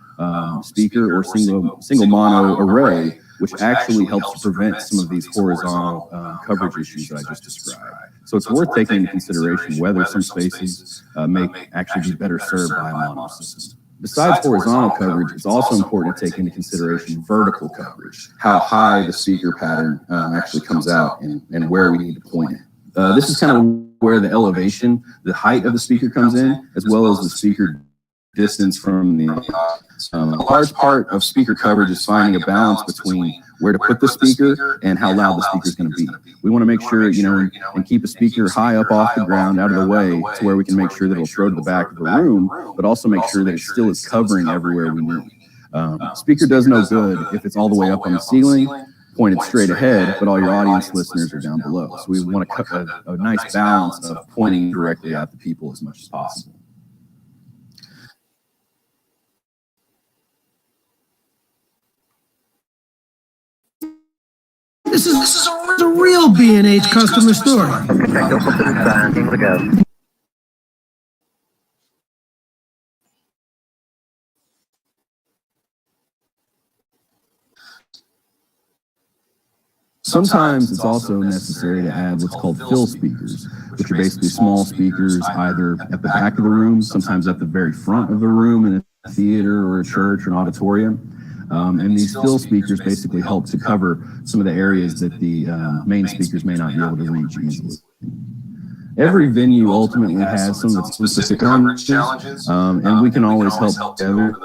speaker or single mono array, which actually helps to prevent some of these horizontal coverage issues that I just described. So it's worth taking into consideration whether some spaces may actually be better served by a mono system. Besides horizontal coverage, it's also important to take into consideration vertical coverage, how high the speaker pattern actually comes out and where we need to point it. This is kind of where the elevation, the height of the speaker comes in, as well as the speaker distance from the audience. A large part of speaker coverage is finding a balance between where to put the speaker and how loud the speaker is going to be. We want to make sure, and keep a speaker high up off the ground, out of the way, to where we can make sure that it'll throw to the back of the room, but also make sure that it still is covering everywhere we need. Speaker does no good if it's all the way up on the ceiling, pointed straight ahead, but all your audience listeners are down below. So we want to cut a nice balance of pointing directly at the people as much as possible. This is a real B&H customer story. Sometimes it's also necessary to add what's called fill speakers, which are basically small speakers either at the back of the room, sometimes at the very front of the room in a theater or a church or an auditorium. And these fill speakers basically help to cover some of the areas that the main speakers may not be able to reach easily. Every venue ultimately has some of its specific challenges, and we can always help together.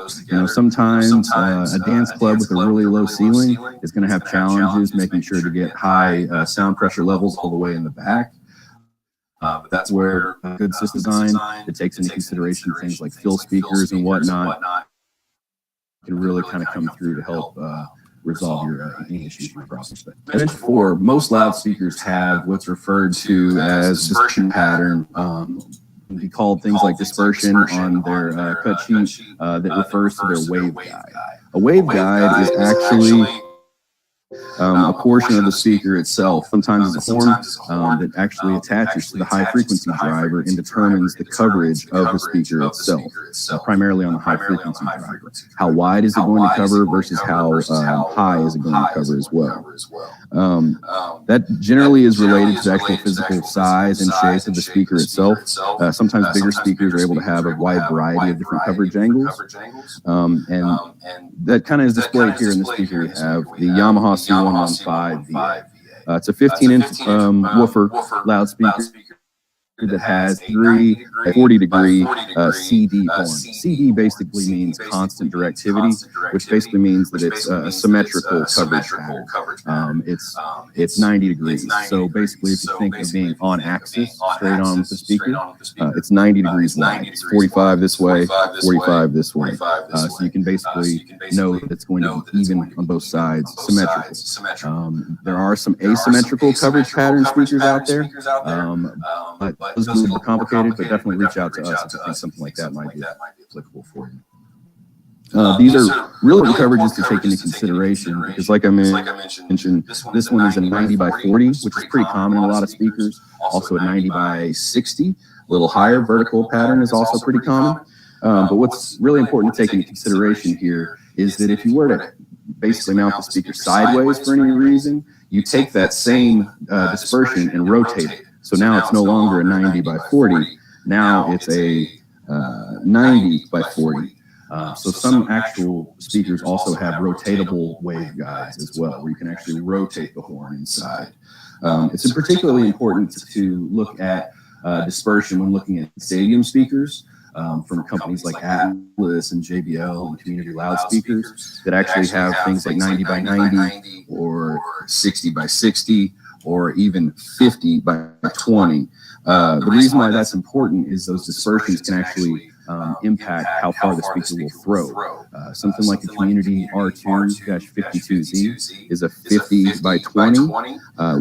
Sometimes a dance club with a really low ceiling is going to have challenges making sure to get high sound pressure levels all the way in the back. But that's where good system design that takes into consideration things like fill speakers and whatnot can really kind of come through to help resolve your any issues from a cross perspective. As mentioned before, most loudspeakers have what's referred to as dispersion pattern. We call things like dispersion on their cut sheet that refers to their wave guide. A wave guide is actually a portion of the speaker itself. Sometimes it's a horn that actually attaches to the high frequency driver and determines the coverage of the speaker itself, primarily on the high frequency driver. How wide is it going to cover versus how high is it going to cover as well? That generally is related to the actual physical size and shape of the speaker itself. Sometimes bigger speakers are able to have a wide variety of different coverage angles. And that kind of is displayed here in the speaker. We have the Yamaha C115V. It's a 15-inch woofer loudspeaker that has three 40-degree CD horns. CD basically means constant directivity, which basically means that it's a symmetrical coverage pattern. It's 90 degrees. So basically, if you think of being on axis, straight on with the speaker, it's 90 degrees wide. It's 45 this way, 45 this way. So you can basically know that it's going to be even on both sides, symmetrical. There are some asymmetrical coverage pattern speakers out there, but those are a little more complicated, but definitely reach out to us if you think something like that might be applicable for you. These are really good coverages to take into consideration because, like I mentioned, this one is a 90 by 40, which is pretty common in a lot of speakers. Also a 90 by 60, a little higher vertical pattern is also pretty common. But what's really important to take into consideration here is that if you were to basically mount the speaker sideways for any reason, you take that same dispersion and rotate it. So now it's no longer a 90 by 40. Now it's a 90 by 40. So some actual speakers also have rotatable wave guides as well, where you can actually rotate the horn inside. It's particularly important to look at dispersion when looking at stadium speakers from companies like Atlas and JBL and Community Loudspeakers that actually have things like 90 by 90 or 60 by 60. Or even 50 by 20. The reason why that's important is those dispersions can actually impact how far the speaker will throw. Something like a Community R2-52Z is a 50 by 20,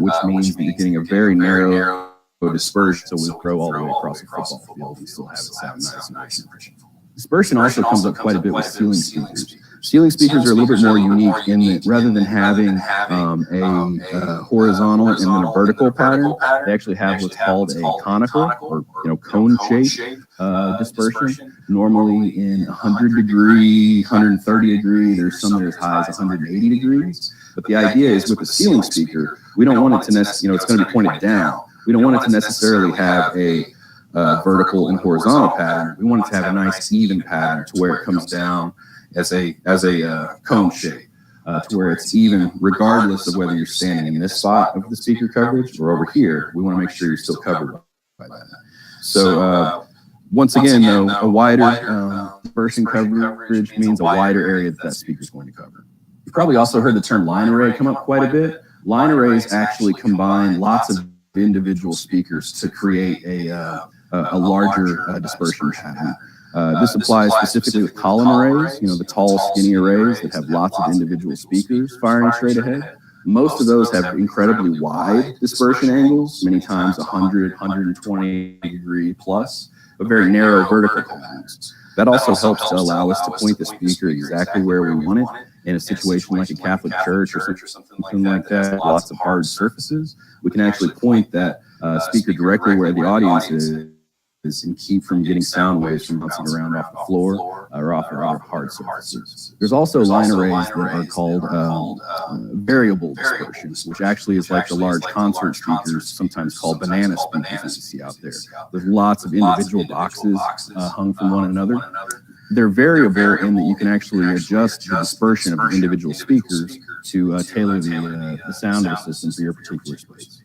which means that you're getting a very narrow dispersion, so we'll throw all the way across the football field and still have it sound nice and rich. Dispersion also comes up quite a bit with ceiling speakers. Ceiling speakers are a little bit more unique in that rather than having a horizontal and then a vertical pattern, they actually have what's called a conical or cone shape dispersion. Normally in 100 degree, 130 degree. There's some that are as high as 180 degrees. But the idea is with a ceiling speaker, we don't want it to necessarily, it's going to be pointed down. We don't want it to necessarily have a vertical and horizontal pattern. We want it to have a nice even pattern to where it comes down as a cone shape, to where it's even regardless of whether you're standing in this spot of the speaker coverage or over here. We want to make sure you're still covered by that. So once again, though, a wider dispersion coverage means a wider area that speaker is going to cover. You've probably also heard the term line array come up quite a bit. Line arrays actually combine lots of individual speakers to create a larger dispersion pattern. This applies specifically with column arrays, the tall, skinny arrays that have lots of individual speakers firing straight ahead. Most of those have incredibly wide dispersion angles, many times 100, 120 degree plus, but very narrow vertical patterns. That also helps to allow us to point the speaker exactly where we want it. In a situation like a Catholic church or something like that, lots of hard surfaces, we can actually point that speaker directly where the audience is and keep from getting sound waves from bouncing around off the floor or off other hard surfaces. There's also line arrays that are called variable dispersion, which actually is like the large concert speakers, sometimes called banana speakers that you see out there. There's lots of individual boxes hung from one another. They're variable in that you can actually adjust the dispersion of the individual speakers to tailor the sound of the system for your particular space.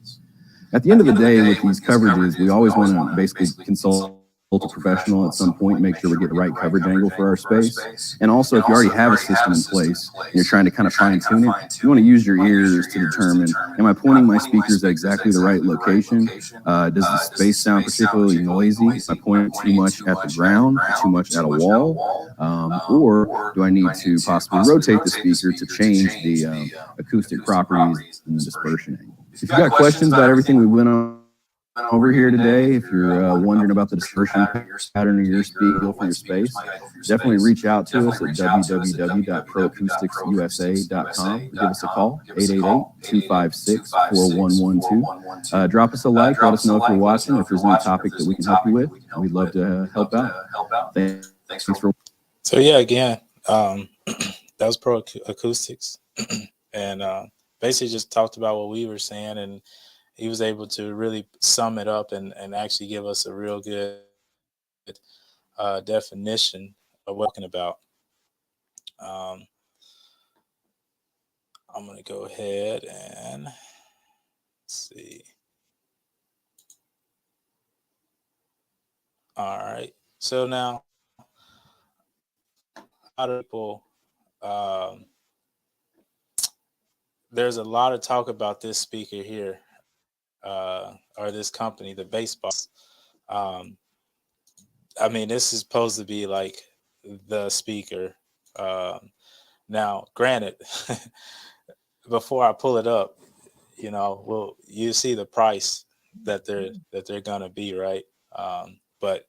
At the end of the day, with these coverages, we always want to basically consult a professional at some point, make sure we get the right coverage angle for our space. And also, if you already have a system in place and you're trying to kind of fine tune it, you want to use your ears to determine, am I pointing my speakers at exactly the right location? Does the space sound particularly noisy? Am I pointing too much at the ground, too much at a wall? Or do I need to possibly rotate the speaker to change the acoustic properties and the dispersion angle? If you've got questions about everything we went over here today, if you're wondering about the dispersion pattern of your speaker for your space, definitely reach out to us at www.proacousticsusa.com. Give us a call, 888-256-4112. Drop us a like, let us know if you're watching, if there's any topic that we can help you with. We'd love to help out. Thanks for. So yeah, again, that was Pro Acoustics, and basically just talked about what we were saying, and he was able to really sum it up and actually give us a real good definition of what we're talking about. I'm going to go ahead and see. All right. So now, a lot of people, there's a lot of talk about this speaker here, or this company, the baseball. I mean, this is supposed to be like the speaker. Now, granted, before I pull it up, you see the price that they're gonna be, right? But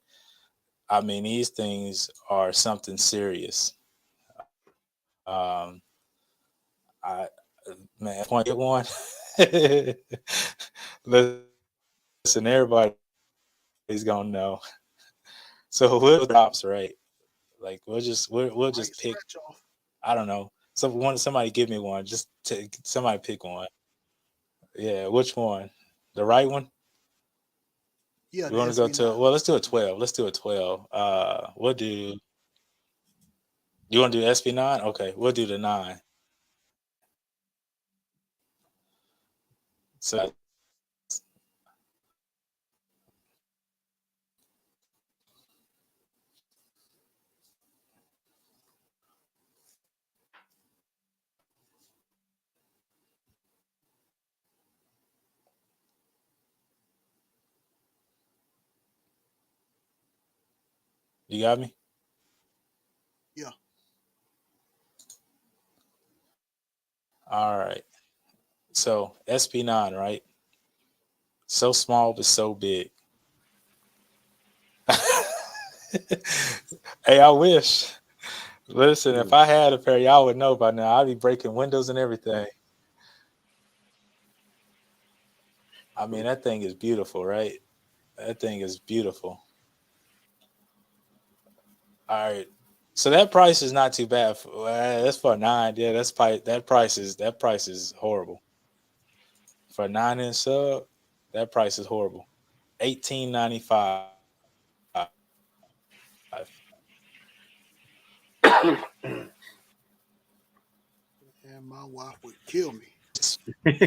I mean, these things are something serious. I point get one. Listen, everybody's gonna know. So we'll drops, right? Like we'll just pick. I don't know. Somebody give me one. Somebody pick one. Yeah, which one? The right one? Yeah, We want to go to, well, let's do a 12. Let's do a 12. We'll do, you want to do SB9? Okay, we'll do the 9. So you got me? Yeah. All right. So SB9, right? So small but so big. Hey, I wish. Listen, if I had a pair, y'all would know by now. I'd be breaking windows and everything. I mean, that thing is beautiful, right? That thing is beautiful. All right. So that price is not too bad. That's for a 9. Yeah, that price is horrible. For a 9-inch sub, that price is horrible. 18.95. And my wife would kill me. And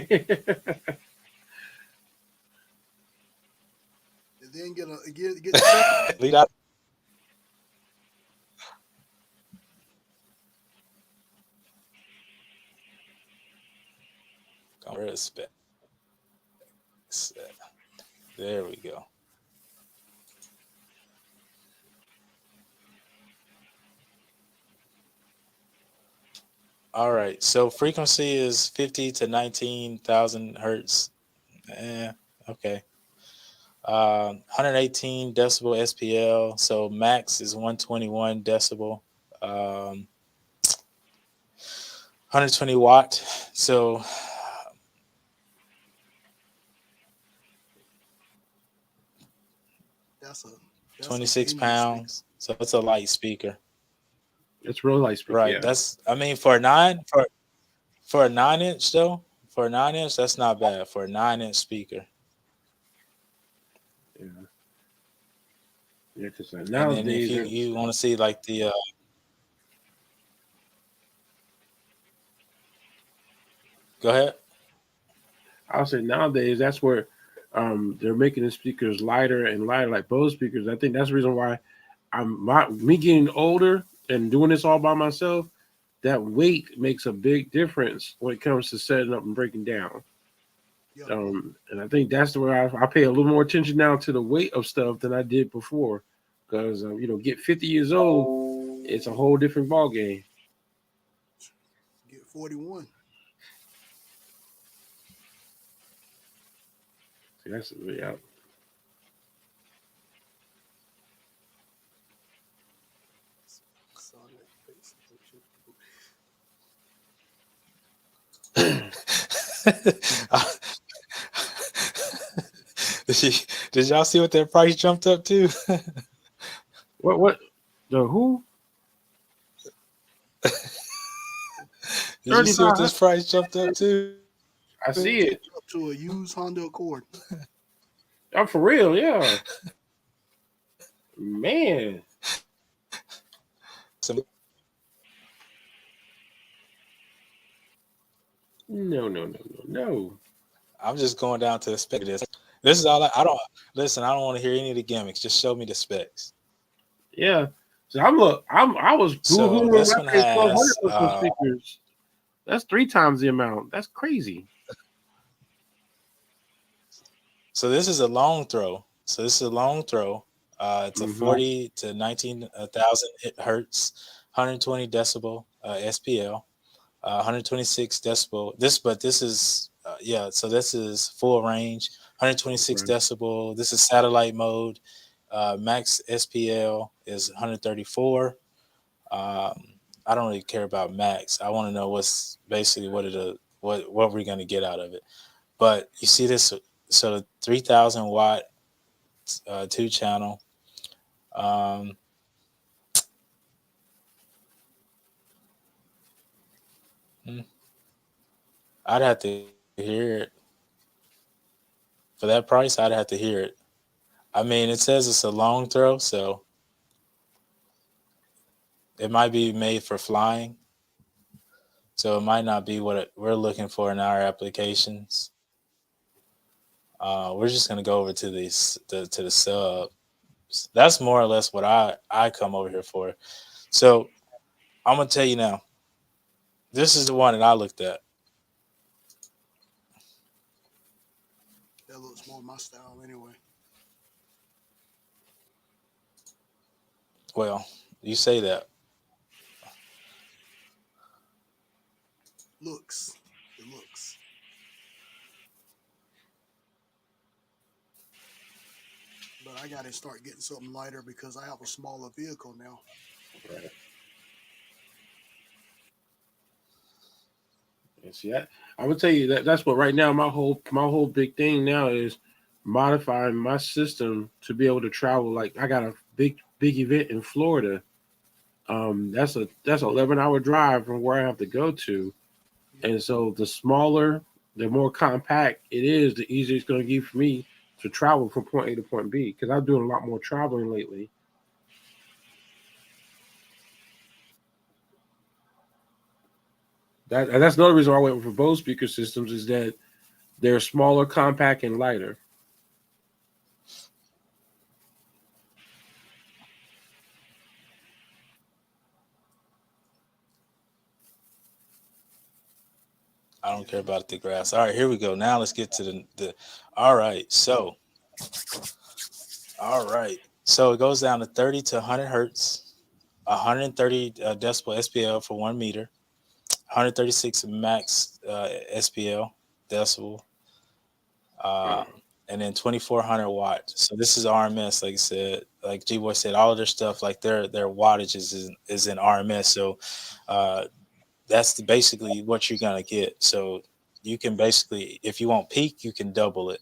then get the second. Lead out. Respect. There we go. All right. So frequency is 50 to 19,000 hertz. Okay. 118 decibel SPL. So max is 121 decibel. 120 watt. So That's a 26 Indian speaker. pounds. So it's a light speaker. It's real light speaker. Right. Yeah. That's, I mean, for a 9-inch though, for a 9-inch, that's not bad for a 9-inch speaker. Yeah. Yeah, because And then if nowadays, you want to see like the go ahead. I'll say nowadays that's where they're making the speakers lighter and lighter, like Bose speakers. I think that's the reason why me getting older and doing this all by myself. That weight makes a big difference when it comes to setting up and breaking down. Yep. And I think that's where I pay a little more attention now to the weight of stuff than I did before, because get 50 years old, it's a whole different ball game. Get 41. So that's yeah. Did y'all see what that price jumped up to? What the who? Did you see what 35. this price jumped up to? I see it. Up to a used Honda Accord. I'm for real, yeah. Man. No. I'm just going down to the spec of this. This is all I don't listen. I don't want to hear any of the gimmicks. Just show me the specs. Yeah. So I was So boo-hooing this when one I paid 1,200 has for some speakers. That's 3 times the amount. That's crazy. so this is a long throw. It's a 40 to 19,000 hertz, 120 decibel SPL, 126 decibel. This is So this is full range, 126 Right. decibel. This is satellite mode. Max SPL is 134. I don't really care about max. I want to know what's basically what we're gonna get out of it. But you see this, so the 3,000 watt 2 channel. Um, I'd have to hear it for that price. I'd have to hear it. I mean, it says it's a long throw, so it might be made for flying. So it might not be what we're looking for in our applications. We're just gonna go over to the sub. That's more or less what I come over here for. So I'm gonna tell you now. This is the one that I looked at. That looks more my style anyway. Well, you say that. Looks. It looks. but I got to start getting something lighter because I have a smaller vehicle now. Right. And see, I would tell you that that's what right now my whole big thing now is modifying my system to be able to travel. Like I got a big event in Florida. That's an 11-hour drive from where I have to go to, Yeah. and so the smaller, the more compact it is, the easier it's going to be for me to travel from point A to point B. Because I'm doing a lot more traveling lately. That's another reason why I went for Bose speaker systems is that they're smaller, compact, and lighter. I don't care about the grass. All right, here we go. Now let's get to the. All right, so it goes down to 30 to 100 hertz, 130 decibel SPL for 1 meter, 136 max SPL decibel, uh, and then 2400 watts. So this is RMS, like I said, like G Boy said, all of their stuff, like their wattage is in RMS. So uh, that's basically what you're gonna get. So you can basically, if you want peak, you can double it.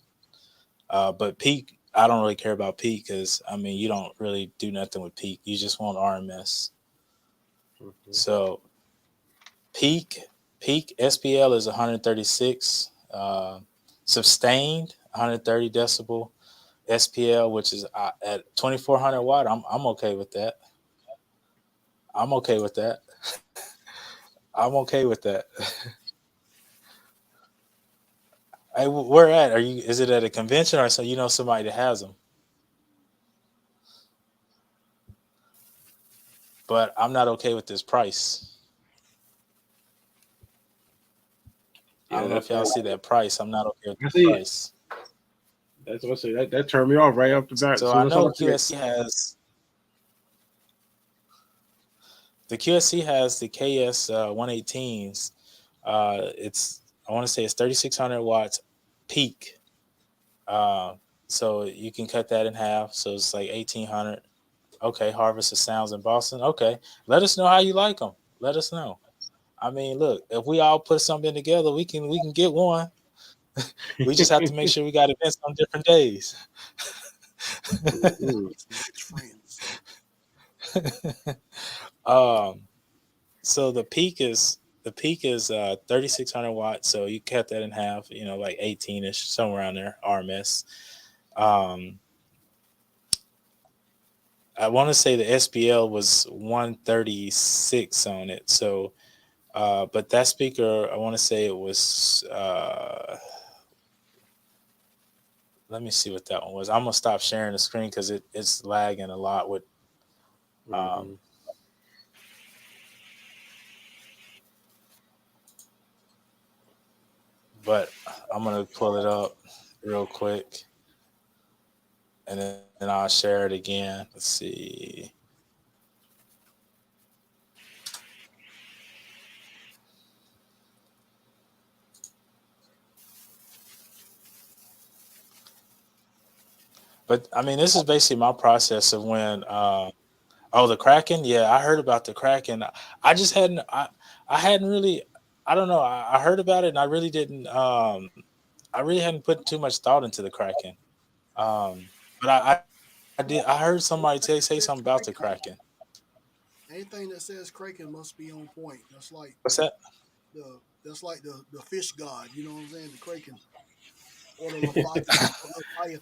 But peak, I don't really care about peak because I mean you don't really do nothing with peak. You just want RMS. Mhm. So peak peak SPL is 136. Sustained 130 decibel SPL, which is at 2400 watt. I'm okay with that. I'm okay with that. I'm okay with that. Hey, where at? Are you? Is it at a convention or so? You know somebody that has them? But I'm not okay with this price. I Yeah, don't know that's if y'all see that price. I'm not okay with I the see it. price. That's what I say. That turned me off right off the bat. As So soon I as I saw know I see that. QSC has the KS 118s. It's I want to say it's 3600 watts peak. Uh, so you can cut that in half. So it's like 1800. Okay, Harvest of Sounds in Boston. Okay, let us know how you like them. Let us know. I mean, look, if we all put something together, we can get one. We just have to make sure we got events on different days. Mhm. Some rich friends. um, so the peak is 3600 watts. So you cut that in half, like 18ish, somewhere around there, RMS. Um, I want to say the SPL was 136 on it. So, but that speaker, I want to say it was. Let me see what that one was. I'm gonna stop sharing the screen because it's lagging a lot with. Um, Mhm. but I'm gonna pull it up real quick, and then I'll share it again. Let's see. But I mean, this is basically my process of when. Oh, the Kraken. Yeah, I heard about the Kraken. I just hadn't. I hadn't really. I don't know. I heard about it, and I really didn't. I really hadn't put too much thought into the Kraken. But I did. I heard somebody Anything that say says something about the Kraken, Kraken. anything that says Kraken must be on point. What's that? That's like the fish god. You know what I'm saying? The Kraken or the Leviathan.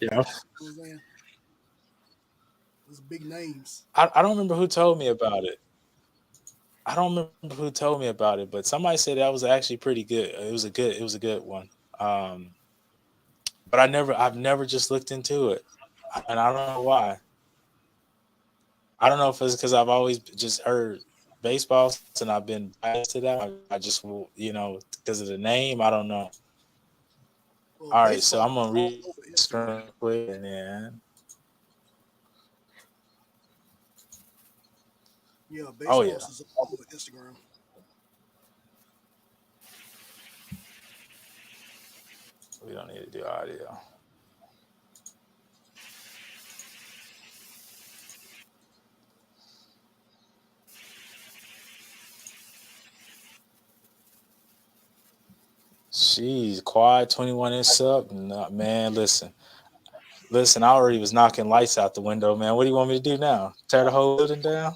Yeah. You know what I'm saying? Those big names. I don't remember who told me about it. I don't remember who told me about it, but somebody said that was actually pretty good. It was a good one. Um, but I've never just looked into it, and I don't know why. I don't know if it's because I've always just heard baseball and I've been biased to that. I just because of the name. I don't know. Well, All right, so baseball I'm gonna is all read over the Instagram. screen quick, and then Yeah, oh baseball yeah, is all over Instagram. we don't need to do audio. She's quad 21-inch sub. No, man, listen. I already was knocking lights out the window, man. What do you want me to do now? Tear the whole building down?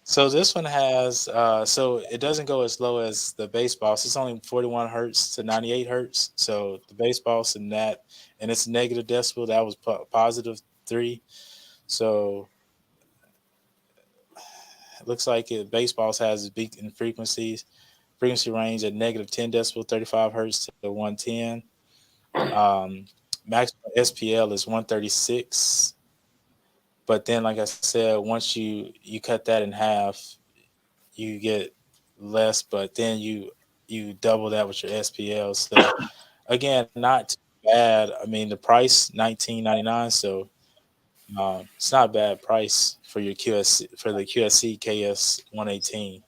So this one has so it doesn't go as low as the bass boss. It's only 41 hertz to 98 hertz. So the bass boss and that, and it's negative decibel. That was positive 3. So it looks like bass boss has beacon frequency range at negative 10 decibel, 35 hertz to 110. Maximum SPL is 136. But then, like I said, once you cut that in half, you get less, but then you double that with your SPL. So again, not too bad. I mean, the price $19.99, so it's not a bad price for your the QSC KS 118.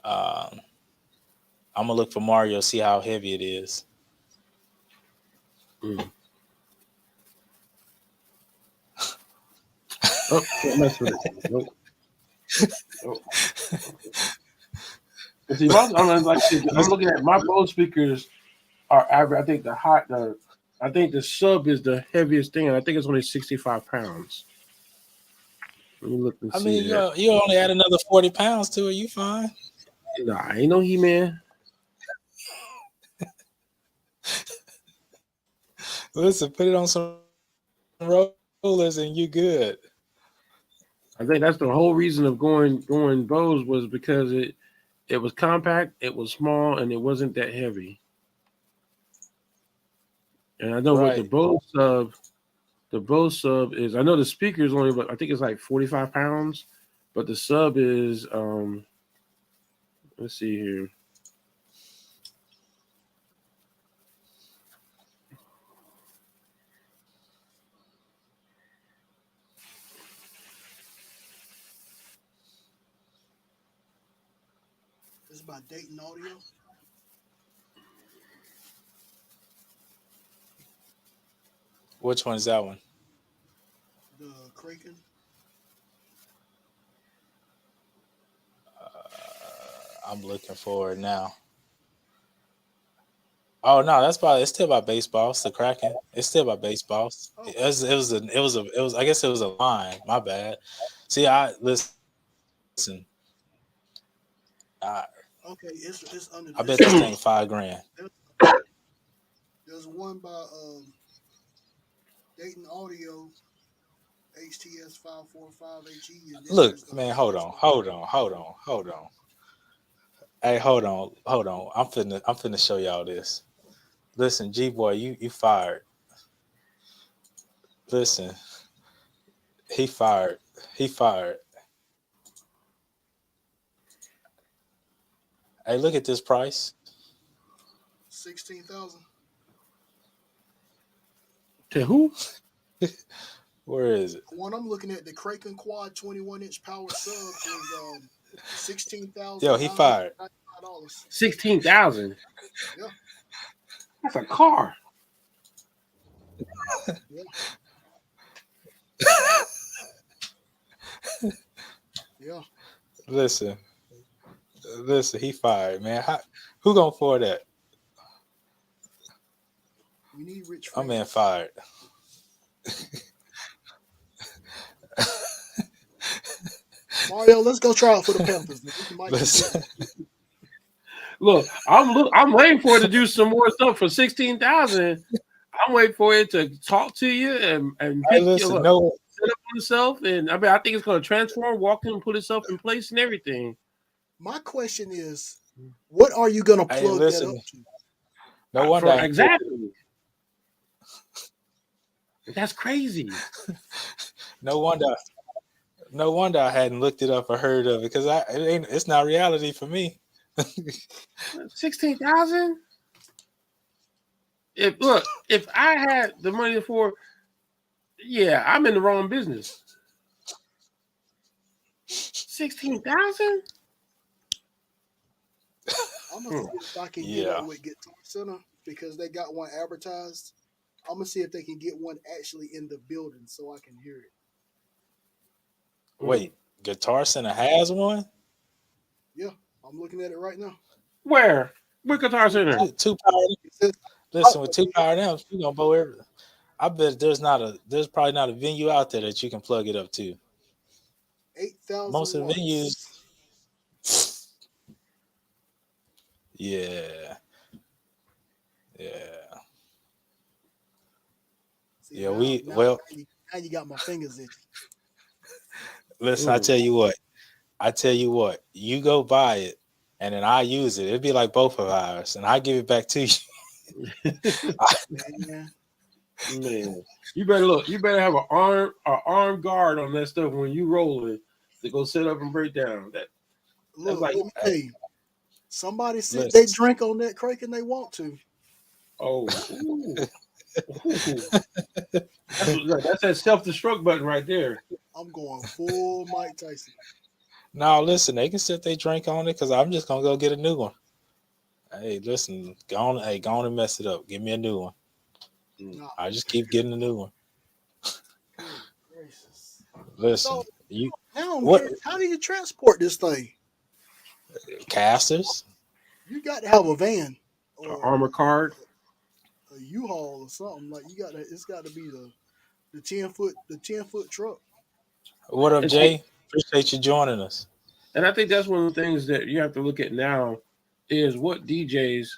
Um, I'm gonna look for Mario, see how heavy it is. Mm. Oh, can't mess with it. Nope. Nope. And see, I'm looking at my Bose speakers are average. I think the sub is the heaviest thing, and I think it's only 65 pounds. Let me look and I see mean, that. you only add another 40 pounds to it. You fine. Nah, ain't no He-Man. Listen, put it on some rollers and you good. I think that's the whole reason of going Bose was because it was compact, it was small, and it wasn't that heavy. And I know what Right. the Bose sub is. I know the speaker is only, but I think it's like 45 pounds, but the sub is let's see here. This is by Dayton Audio. Which one is that one? The Kraken. I'm looking for it now. Oh no, it's still by Baseballs, the Kraken. It's still by Baseballs. Oh, It was I guess it was a line. My bad. See, I listen. I, okay. It's under I bet this. this thing $5,000. There's one by Dayton Audio HTS 545HE, and then Look, there's man, the hold first on, one. hold on. Hey, hold on. I'm finna show y'all this. Listen, G boy, you fired. Listen, he fired. He fired. Hey, look at this price. 16,000. To who? Where is it? The one I'm looking at, the Kraken Quad 21-inch power sub, is sixteen Yo, thousand he nine hundred fired. ninety-five dollars. 16,000. Yeah, That's a car. yeah, yeah. Listen, he fired, man. Who gonna afford that? We need rich My man friends. fired. Mario, let's go try out for the Panthers. We might can get Listen, one. Look, I'm waiting for it to do some more stuff for 16,000. I'm waiting for it to talk to you and hey, pick you listen, up, no, set up on itself, and I mean I think it's going to transform, walk in, and put itself in place and everything. My question is, what are you gonna hey, plug that up listen, to? no wonder For I, exactly, that's crazy. no wonder, no wonder I hadn't looked it up or heard of it because it's not reality for me. 16,000. If I had the money for, yeah, I'm in the wrong business. 16,000. I'm gonna see if I can get Yeah, up with Guitar Center because they got one advertised. I'm gonna see if they can get one actually in the building so I can hear it. wait, Guitar Center has one? Yeah, I'm looking at it right now. Where? What Guitar Center? Two power. It says, Listen, with two power amps, you gonna blow every. I bet there's probably not a venue out there that you can plug it up to. 8,000 Most of the watts. venues, yeah, yeah, See, yeah. now you got my fingers itching. Listen, I tell you what, you go buy it, and then I use it. It'd be like both of ours, and I give it back to you. Man, Man, you better look. You better have an arm guard on that stuff when you roll it to go set up and break down. That's look, like, let me tell you. Somebody said Listen. they drink on that crank and they want to. oh, ooh, ooh. That's that self-destruct button right there. I'm going full Mike Tyson. Now, listen, they can sit they drink on it because I'm just gonna go get a new one. Hey, listen, go on and mess it up. Give me a new one. Nah, I just keep getting a new one. good gracious. Listen, So you now I'm what curious, how do you transport this thing? casters? You got to have a van or Armor card. a U-Haul or something. Like you got to. It's got to be the 10-foot truck. What up, And see, Jay? Appreciate you joining us. and I think that's one of the things that you have to look at now is what DJs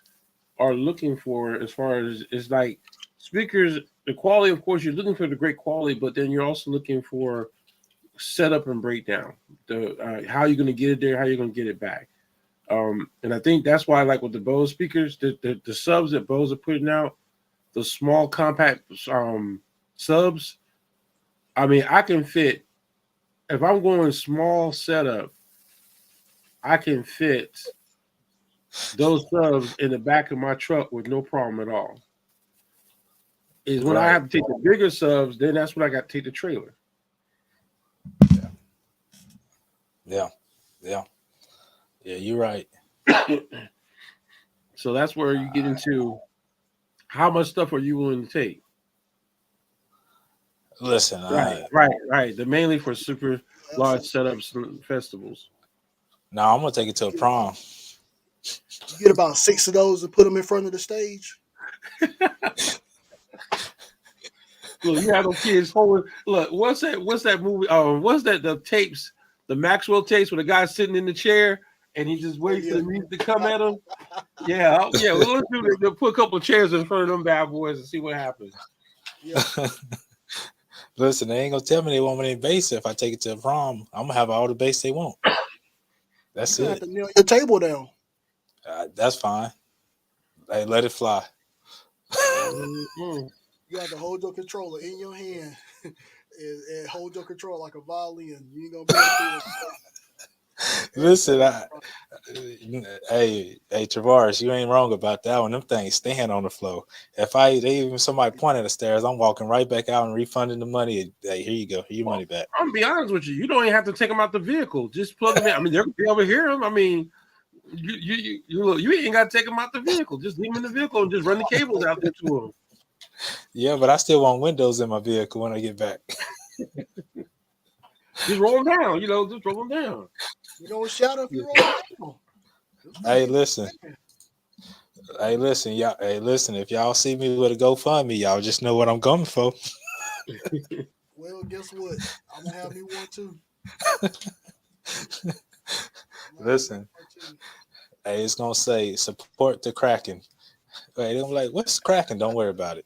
are looking for as far as it's like speakers. The quality, of course, you're looking for the great quality, but then you're also looking for setup and breakdown. The how you're going to get it there, how you're going to get it back. And I think that's why, like with the Bose speakers, the subs that Bose are putting out, the small compact subs. I mean, I can fit if I'm going small setup, I can fit those subs in the back of my truck with no problem at all. Is when I Right. have to take the bigger subs, then that's when I got to take the trailer. Yeah. You're right. So that's where you get into how much stuff are you willing to take? Listen, Right. They're mainly for super large Absolutely. setups and festivals. now I'm gonna take it to a prom. You get about 6 of those and put them in front of the stage. Look, you have those kids holding. Look, what's that movie? What's that? The tapes, the Maxwell tapes, where the guy's sitting in the chair and he just waits for the music to come at him. Yeah. Well, let's do that. They'll put a couple of chairs in front of them bad boys and see what happens. Yeah. Listen, they ain't gonna tell me they want me to bass if I take it to a prom. I'm gonna have all the bass they want. That's You're gonna have it. to nail your table down. That's fine. Hey, let it fly. Mhm. You have to hold your controller in your hand and hold your controller like a violin. You ain't gonna be able to. Listen, hey, Tavares, you ain't wrong about that one. Them things stand on the floor. If even somebody point at the stairs, I'm walking right back out and refunding the money. Hey, here you go, your money back. I'm gonna be honest with you. You don't even have to take them out the vehicle. Just plug them in. I mean, they're gonna be able to hear them. I mean, you ain't got to take them out the vehicle. Just leave them in the vehicle and just run the cables out there to them. Yeah, but I still want windows in my vehicle when I get back. Just roll them down. Just roll them down. You don't shout if you roll down. Hey, listen, y'all. Hey, listen. If y'all see me with a GoFundMe, y'all just know what I'm going for. Well, guess what? I'm gonna have me one too. Listen, hey, it's gonna say support the Kraken. Wait, I'm like, what's Kraken? Don't worry about it.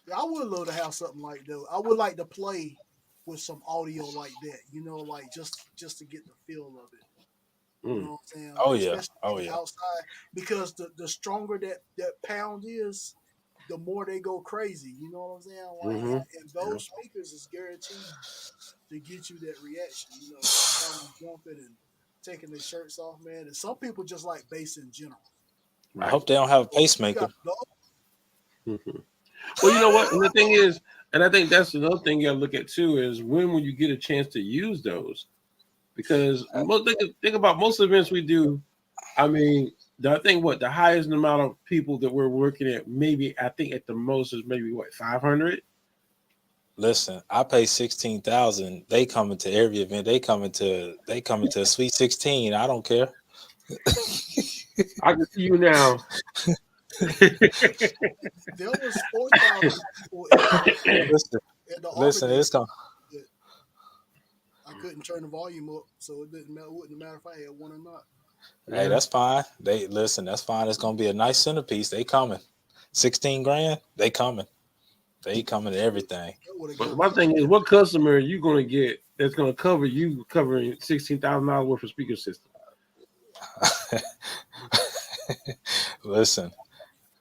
Yeah, I would love to have something like that. I would like to play with some audio like that. Like just to get the feel of it. You know what I'm saying? Oh Like, yeah. especially Oh yeah. outside, because the stronger that pound is, the more they go crazy. You know what I'm saying? Like, and those speakers is guaranteed to get you that reaction. Jumping and taking their shirts off, man. And some people just like bass in general. I hope they don't have a pacemaker. Well, you know what? And the thing is, and I think that's another thing you got to look at too, is when will you get a chance to use those? Because think about most events we do. I mean, I think the highest amount of people that we're working at, maybe I think at the most is maybe 500. Listen, I pay 16,000. They coming to every event. They coming to a Sweet 16. I don't care. I can see you now. There was 4,000 people in Listen, the Arbor listen. Day. It's gonna. That I couldn't turn the volume up, so it didn't matter. Wouldn't matter if I had one or not. Hey, Yeah. that's fine. They listen. That's fine. It's gonna be a nice centerpiece. They coming. 16 grand. They coming. They coming to everything. That would have But got my me. thing is, what customer are you going to get that's going to cover you covering $16,000 worth of speaker system? Listen,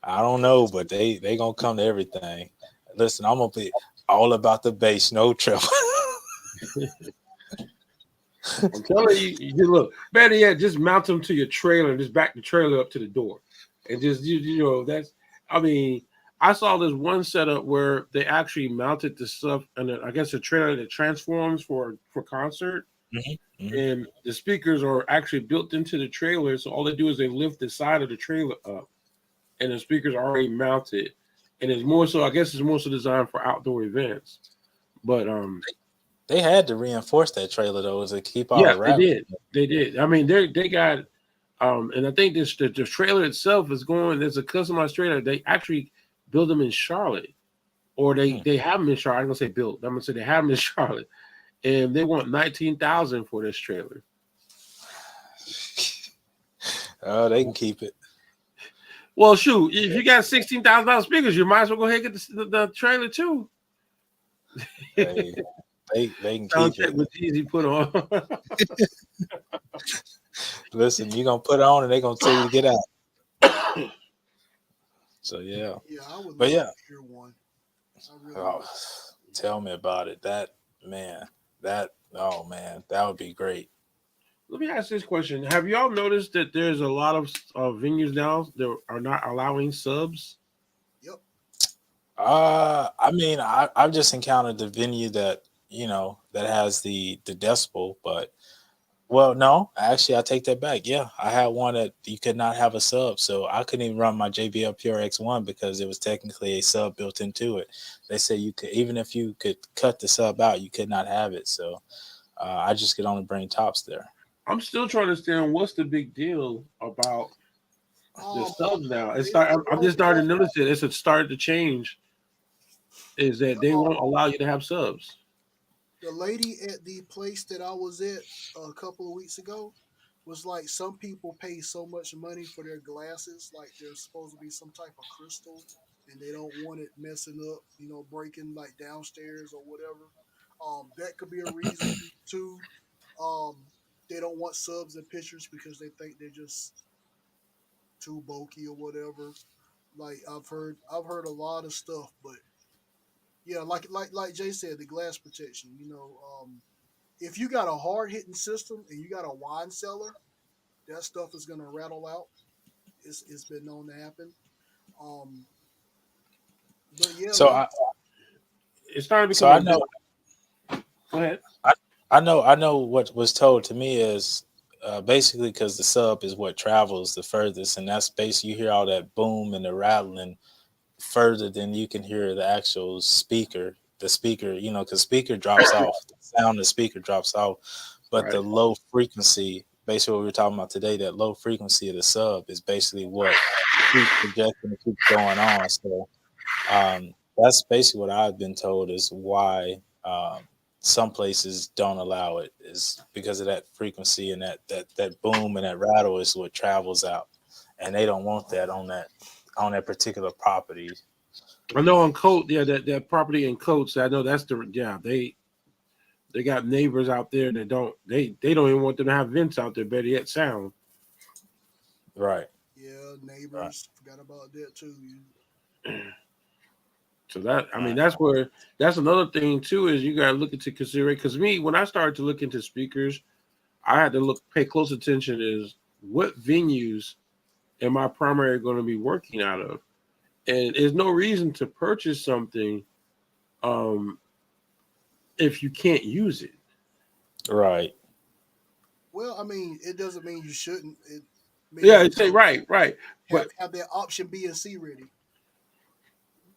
I don't know, but they gonna come to everything. Listen, I'm gonna be all about the bass, no trouble. I'm telling you, you look better yet, just mount them to your trailer and just back the trailer up to the door, and just you know that's. I mean, I saw this one setup where they actually mounted the stuff, and I guess a trailer that transforms for concert, and the speakers are actually built into the trailer. So all they do is they lift the side of the trailer up, and the speakers are already mounted, and it's more so. I guess it's more so designed for outdoor events, but They had to reinforce that trailer though to keep all yeah, the they rabbits. did. They did. I mean, they got and I think the trailer itself is going. There's a customized trailer. They actually build them in Charlotte, or they have them in Charlotte. I'm gonna say built. I'm gonna say they have them in Charlotte, and they want 19,000 for this trailer. Oh, they can keep it. Well, shoot, if you got $16,000 speakers, you might as well go ahead and get the trailer too. Hey, they can Sound keep check it. was easy put on. Listen, you gonna put it on and they gonna tell you to get out. So yeah. Yeah, I would But love yeah. to hear one. I really Oh, would. tell me about it. That would be great. Let me ask this question: have y'all noticed that there's a lot of venues now that are not allowing subs? Yep. I mean, I've just encountered the venue that that has the decibel, but well, no, actually, I take that back. Yeah, I had one that you could not have a sub, so I couldn't even run my JBL Pure X1 because it was technically a sub built into it. They said you could, even if you could cut the sub out, you could not have it. So I just could only bring tops there. I'm still trying to understand what's the big deal about the subs now. I'm just starting to notice it. It's started to change. Is that they won't allow you to have subs? The lady at the place that I was at a couple of weeks ago was like, some people pay so much money for their glasses, like they're supposed to be some type of crystal, and they don't want it messing up, breaking like downstairs or whatever. That could be a reason too. Um, they don't want subs and pictures because they think they're just too bulky or whatever. Like I've heard a lot of stuff, but yeah, like Jay said, the glass protection. If you got a hard hitting system and you got a wine cellar, that stuff is gonna rattle out. It's been known to happen. Um, but yeah, So It's starting to so become I a bit. know Go ahead. I know what was told to me is basically because the sub is what travels the furthest, and that's basically you hear all that boom and the rattling further than you can hear the actual speaker. The speaker, because speaker drops off, the sound of the speaker drops off, but Right. the low frequency, basically what we were talking about today, that low frequency of the sub is basically what keeps projecting and keeps going on. So that's basically what I've been told is why some places don't allow it is because of that frequency and that boom and that rattle is what travels out, and they don't want that on that particular property. I know on Coat, yeah, that property in Coats. I know that's they got neighbors out there that don't even want them to have vents out there. Better yet, sound. Right. yeah, neighbors forgot about that too. So that's another thing too is you got to look into consideration. Because when I started to look into speakers, I had to pay close attention is what venues am I primarily going to be working out of, and there's no reason to purchase something if you can't use it. Right. Well, I mean, it doesn't mean you shouldn't. It means Yeah, say right, but have that option B and C ready.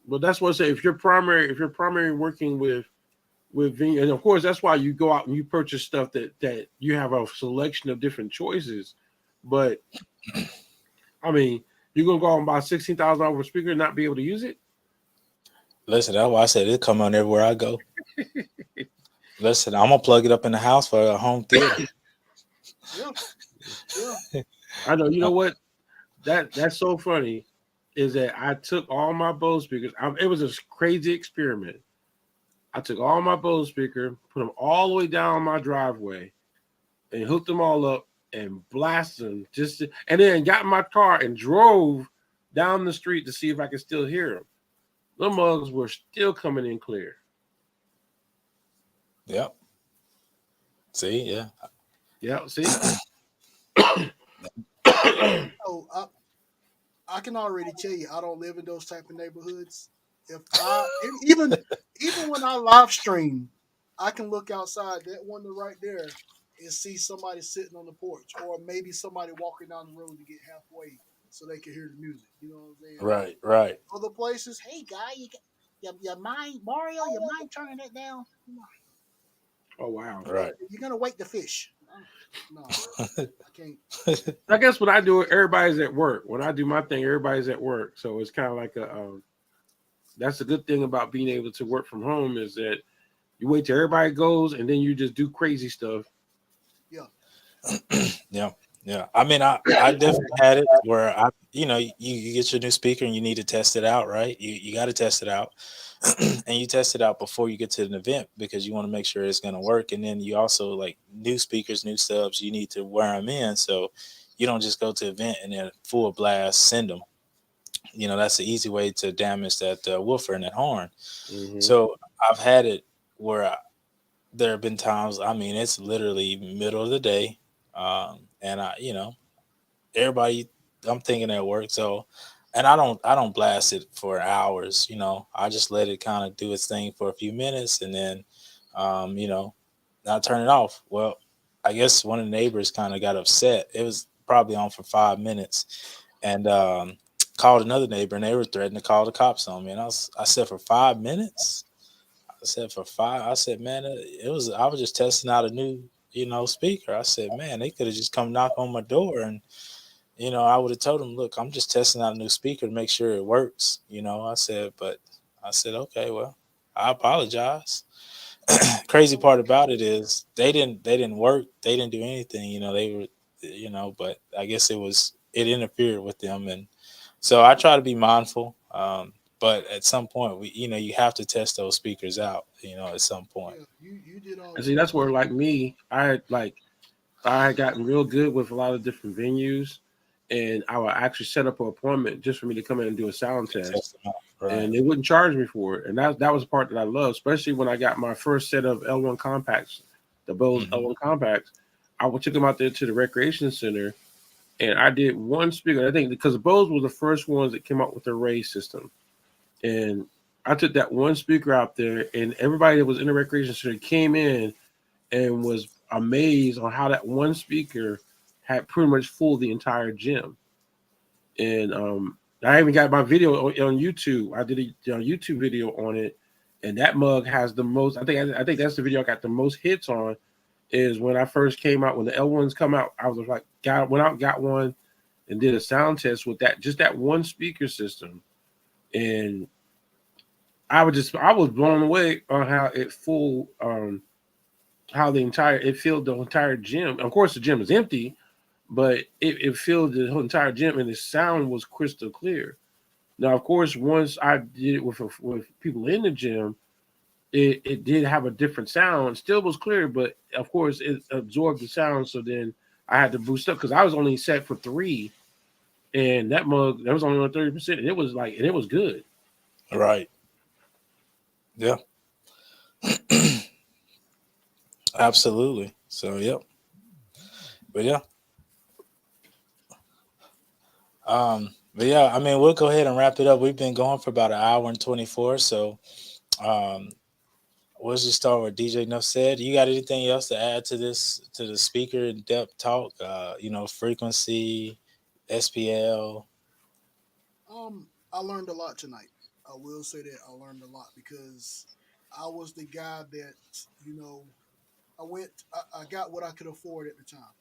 But that's what I say. If you're primary working with venue, and of course that's why you go out and you purchase stuff that you have a selection of different choices. But I mean, you're gonna go out and buy $16,000 speaker and not be able to use it. Listen, that's why I said it come on everywhere I go. Listen, I'm gonna plug it up in the house for a home theater. Yeah, yeah. I know. You know what? That's so funny. Is that I took all my Bose speakers. It was a crazy experiment. I took all my Bose speaker, put them all the way down my driveway, and hooked them all up and blasted them. And then got in my car and drove down the street to see if I could still hear them. The mugs were still coming in clear. Yep. See, yeah. Yeah. See. So I can already tell you, I don't live in those type of neighborhoods. If I even when I live stream, I can look outside that window right there and see somebody sitting on the porch, or maybe somebody walking down the road to get halfway so they can hear the music. You know what I'm saying? Right, right. Other places, hey guy, your mind Mario, your mind turning that down. Oh wow. Right. You're gonna wake the fish. No, I can't. I guess when I do it, everybody's at work. When I do my thing, everybody's at work. So it's kind of like that's the good thing about being able to work from home is that you wait till everybody goes and then you just do crazy stuff. Yeah. Yeah. Yeah. I mean, I definitely had it where you get your new speaker and you need to test it out, right? You got to test it out. And you test it out before you get to an event because you want to make sure it's going to work. And then you also like new speakers, new subs, you need to wear them in. So you don't just go to an event and then full blast send them. That's the easy way to damage that woofer and that horn. Mm-hmm. So I've had it where there have been times, I mean, it's literally middle of the day. And everybody, I'm thinking at work. So, and I don't blast it for hours, I just let it kind of do its thing for a few minutes and then, not turn it off. Well, I guess one of the neighbors kind of got upset. It was probably on for 5 minutes and, called another neighbor and they were threatening to call the cops on me. And I said, for 5 minutes, I said, man, I was just testing out a new, speaker. I said, man, they could have just come knock on my door and, I would have told them, look, I'm just testing out a new speaker to make sure it works. I said, okay, well, I apologize. Crazy part about it is they didn't work. They didn't do anything. They were, but I guess it interfered with them. And so I try to be mindful. But at some point you have to test those speakers out, at some point. Yeah, you did all. And see, that's where like me, I had gotten real good with a lot of different venues, and I would actually set up an appointment just for me to come in and do a sound test. Test them out. Right. And they wouldn't charge me for it. And that was the part that I love, especially when I got my first set of L1 compacts, the Bose L1 compacts. I took them out there to the recreation center, and I did one speaker. I think because the Bose was the first ones that came out with the array system, and I took that one speaker out there, and everybody that was in the recreation center came in and was amazed on how that one speaker had pretty much fooled the entire gym. And I even got my video on YouTube. I did a YouTube video on it, and that mug has the most. I think that's the video I got the most hits on. Is when I first came out, when the L1s come out, I was like, went out, got one, and did a sound test with that one speaker system, and I was blown away on how it fooled, it filled the entire gym. Of course, the gym is empty, but it filled the whole entire gym, and the sound was crystal clear. Now, of course, once I did it with people in the gym, it did have a different sound. Still was clear, but of course, it absorbed the sound. So then I had to boost up because I was only set for 3, and that was only on 30%, and it was good. Right. Yeah. Absolutely. So, yep. But yeah. But yeah, I mean, we'll go ahead and wrap it up. We've been going for about an hour and 24. So, we'll just start with DJ Nuff said. You got anything else to add to the speaker in depth talk? Frequency, SPL. I learned a lot tonight. I will say that I learned a lot because I was the guy that, you know, I got what I could afford at the time.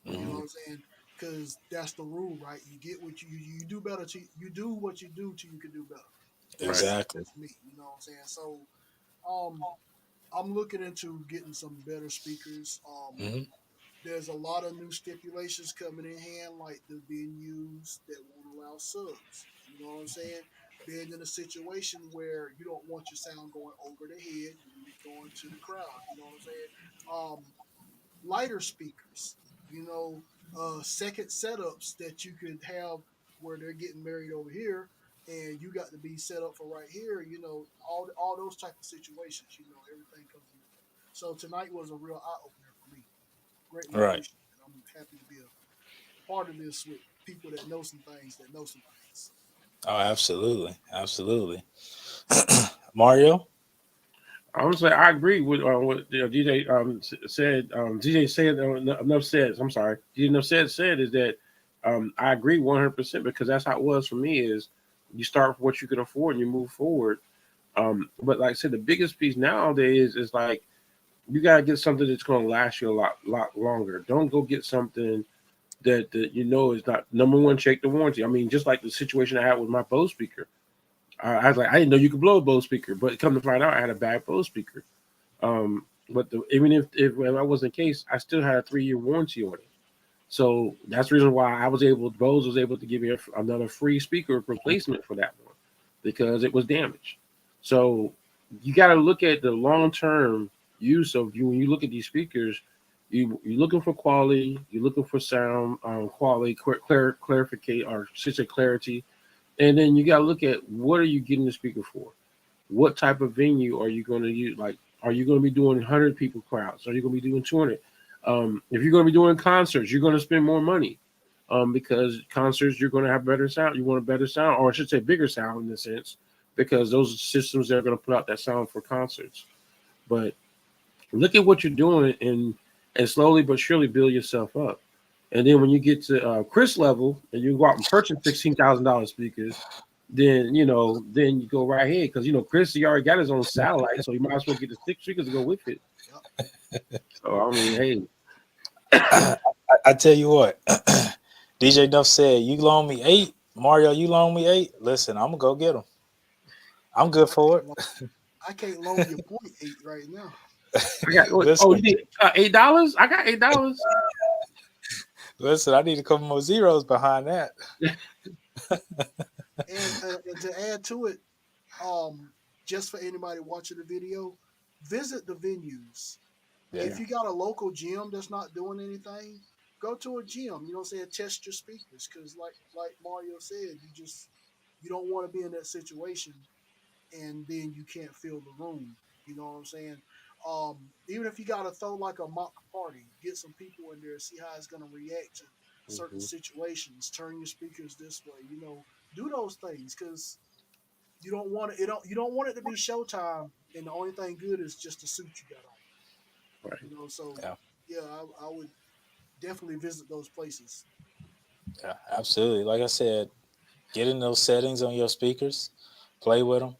You know Hmm. what I'm saying? Because that's the rule, right? You get what you do better. You do what you do till you can do better. Right. Exactly. That's me. You know what I'm saying? So, um, I'm looking into getting some better speakers. Hmm. There's a lot of new stipulations coming in hand, like the venues that won't allow subs. You know what I'm saying? Being in a situation where you don't want your sound going over the head, you need it going to the crowd. You know what I'm saying? Lighter speakers, you know, second setups that you could have where they're getting married over here and you got to be set up for right here, you know, all those type of situations, you know, everything comes into play. So tonight was a real eye opener for me. Greatly Right. appreciate it. I'm happy to be a part of this with people that know some things that know some things. Oh, absolutely. Absolutely. Mario? Honestly, I agree with what DJ said. DJ said enough said. I'm sorry. DJ enough said is that I agree 100% because that's how it was for me. Is you start with what you can afford and you move forward. But like I said, the biggest piece nowadays is like you gotta get something that's going to last you a lot longer. Don't go get something that you know is not number one. Check the warranty. I mean, just like the situation I had with my Bose speaker. I was like, I didn't know you could blow a Bose speaker, but come to find out, I had a bad Bose speaker. Even if that wasn't the case, I still had a 3-year warranty on it. So that's the reason why Bose was able to give me another free speaker replacement for that one because it was damaged. So you got to look at the long term use of you when you look at these speakers. You're looking for quality, you're looking for sound quality, clarification, or should say clarity, and then you got to look at what are you getting the speaker for? What type of venue are you going to use? Like, are you going to be doing 100 people crowds? Are you going to be doing 200? If you're going to be doing concerts, you're going to spend more money because concerts, you're going to have better sound. You want a better sound, or I should say bigger sound in a sense, because those are systems that are going to put out that sound for concerts. But look at what you're doing and slowly but surely build yourself up. And then when you get to Chris level and you go out and purchase $16,000 speakers, then then you go right ahead because Chris he already got his own satellite, so you might as well get the 6 speakers to go with it. Yep. So I mean, hey, I tell you what, DJ Duff said, you loan me 8. Mario, you loan me 8. Listen, I'm going to go get them. I'm good I for can't loan, I can't loan you point eight right now. I got oh you Listen, need $8? I got $8. listen, I need a couple more zeros behind that. And to add to it, just for anybody watching the video, visit the venues. If Yeah. you got a local gym that's not doing anything, go to a gym. You know what I'm saying? Test your speakers because like Mario said, you don't want to be in that situation and then you can't fill the room. You know what I'm saying? Even if you gotta throw like a mock party, get some people in there, see how it's gonna react to certain Mhm. situations. Turn your speakers this way. You know, do those things because you don't want it to be showtime and the only thing good is just the suit you got on. Right. You know, so Yeah. yeah, I would definitely visit those places. Yeah. Absolutely. Like I said, get in those settings on your speakers, play with them.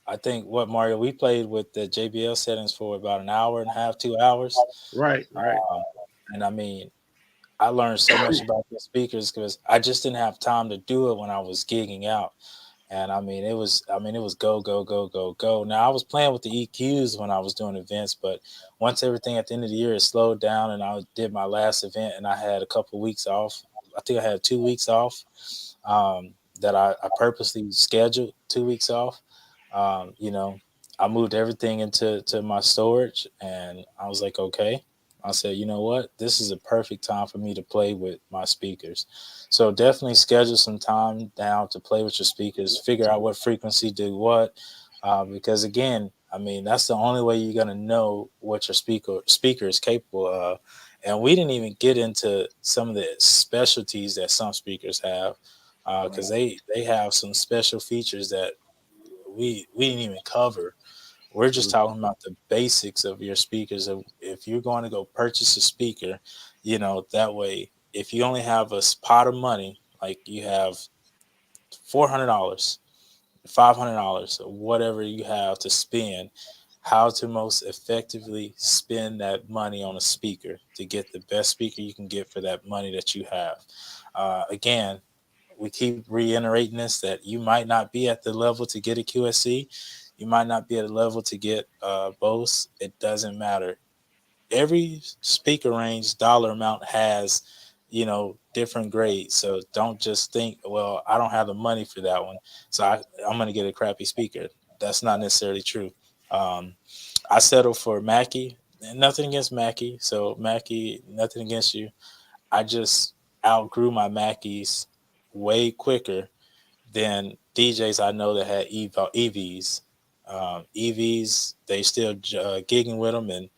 I think what Mario, we played with the JBL settings for about an hour and a half, 2 hours. Right. Right. Um, and I mean, I learned so much about the speakers because I just didn't have time to do it when I was gigging out. And I mean, it was go, go, go, go, go. Now I was playing with the EQs when I was doing events, but once everything at the end of the year is slowed down and I did my last event and I had a couple weeks off, I think I had 2 weeks off that I purposely scheduled 2 weeks off. You know, I moved everything to my storage and I was like, okay. I said, you know what? This is a perfect time for me to play with my speakers. So definitely schedule some time down to play with your speakers, figure out what frequency do what. Because again, I mean, that's the only way you're gonna know what your speaker is capable of. And we didn't even get into some of the specialties that some speakers have, Right. because they have some special features that we didn't even cover. We're just Mhm. talking about the basics of your speakers. If you're going to go purchase a speaker, that way, if you only have a pot of money, like you have $400, $500 or whatever you have to spend, how to most effectively spend that money on a speaker to get the best speaker you can get for that money that you have. Again, we keep reiterating this, that you might not be at the level to get a QSC. You might not be at a level to get Bose. It doesn't matter. Every speaker range dollar amount has, different grades. So don't just think, well, I don't have the money for that one, so I'm going to get a crappy speaker. That's not necessarily true. I settled for Mackie, and nothing against Mackie. So Mackie, nothing against you. I just outgrew my Mackies way quicker than DJs I know that had EVs. EVs, they still gigging with them. And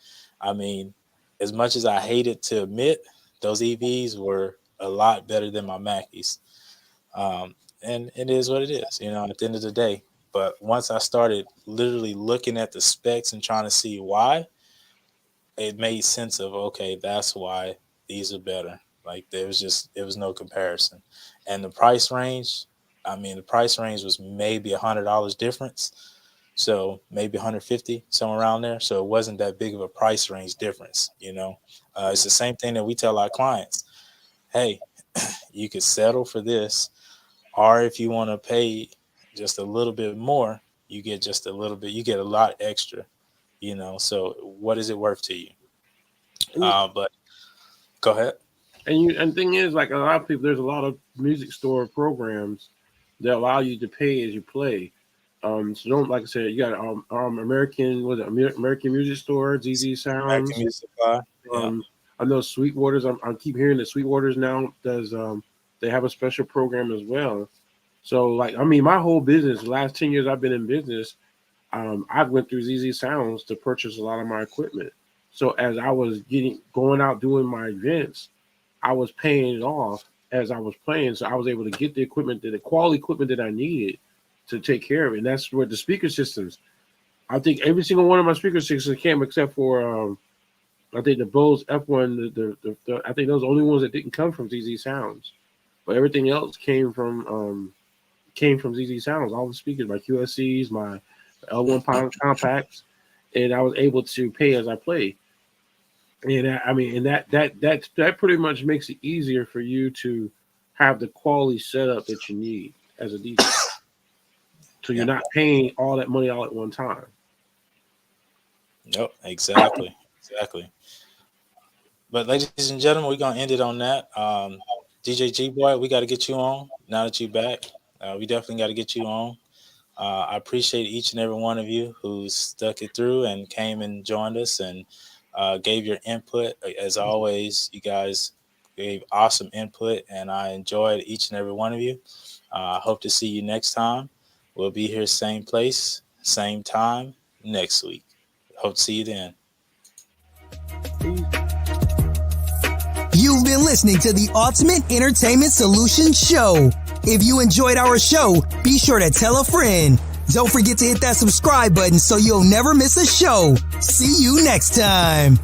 I mean, as much as I hated to admit, those EVs were a lot better than my Mackies. And it is what it is, at the end of the day. But once I started literally looking at the specs and trying to see why, it made sense of, okay, that's why these are better. Like there was no comparison. And the price range was maybe $100 difference. So maybe 150, somewhere around there. So it wasn't that big of a price range difference, It's the same thing that we tell our clients. Hey, you could settle for this, or if you want to pay just a little bit more, you get just a little bit, you get a lot extra, so what is it worth to you? But go ahead. And thing is, like a lot of people, there's a lot of music store programs that allow you to pay as you play. So don't, like I said, you got American Music Store, ZZ Sounds. American Music Supply. Yeah. I know Sweetwater's. I keep hearing that Sweetwater's now does. They have a special program as well. So, my whole business, the last 10 years I've been in business, I've went through ZZ Sounds to purchase a lot of my equipment. So as I was going out doing my events, I was paying it off as I was playing. So I was able to get the quality equipment that I needed to take care of it. And that's where the speaker systems, I think every single one of my speaker systems came except for, I think the Bose F1, I think those are the only ones that didn't come from ZZ Sounds. But everything else came from ZZ Sounds. All the speakers, my QSCs, my L1 compacts, and I was able to pay as I play. And that pretty much makes it easier for you to have the quality setup that you need as a DJ. So you're not paying all that money all at one time. Nope, exactly. But ladies and gentlemen, we're gonna end it on that. DJ G Boy, we got to get you on now that you're back. We definitely got to get you on. I appreciate each and every one of you who stuck it through and came and joined us and gave your input. As always, you guys gave awesome input, and I enjoyed each and every one of you. Hope to see you next time. We'll be here same place, same time next week. Hope to see you then. You've been listening to the Ultimate Entertainment Solutions Show. If you enjoyed our show, be sure to tell a friend. Don't forget to hit that subscribe button so you'll never miss a show. See you next time.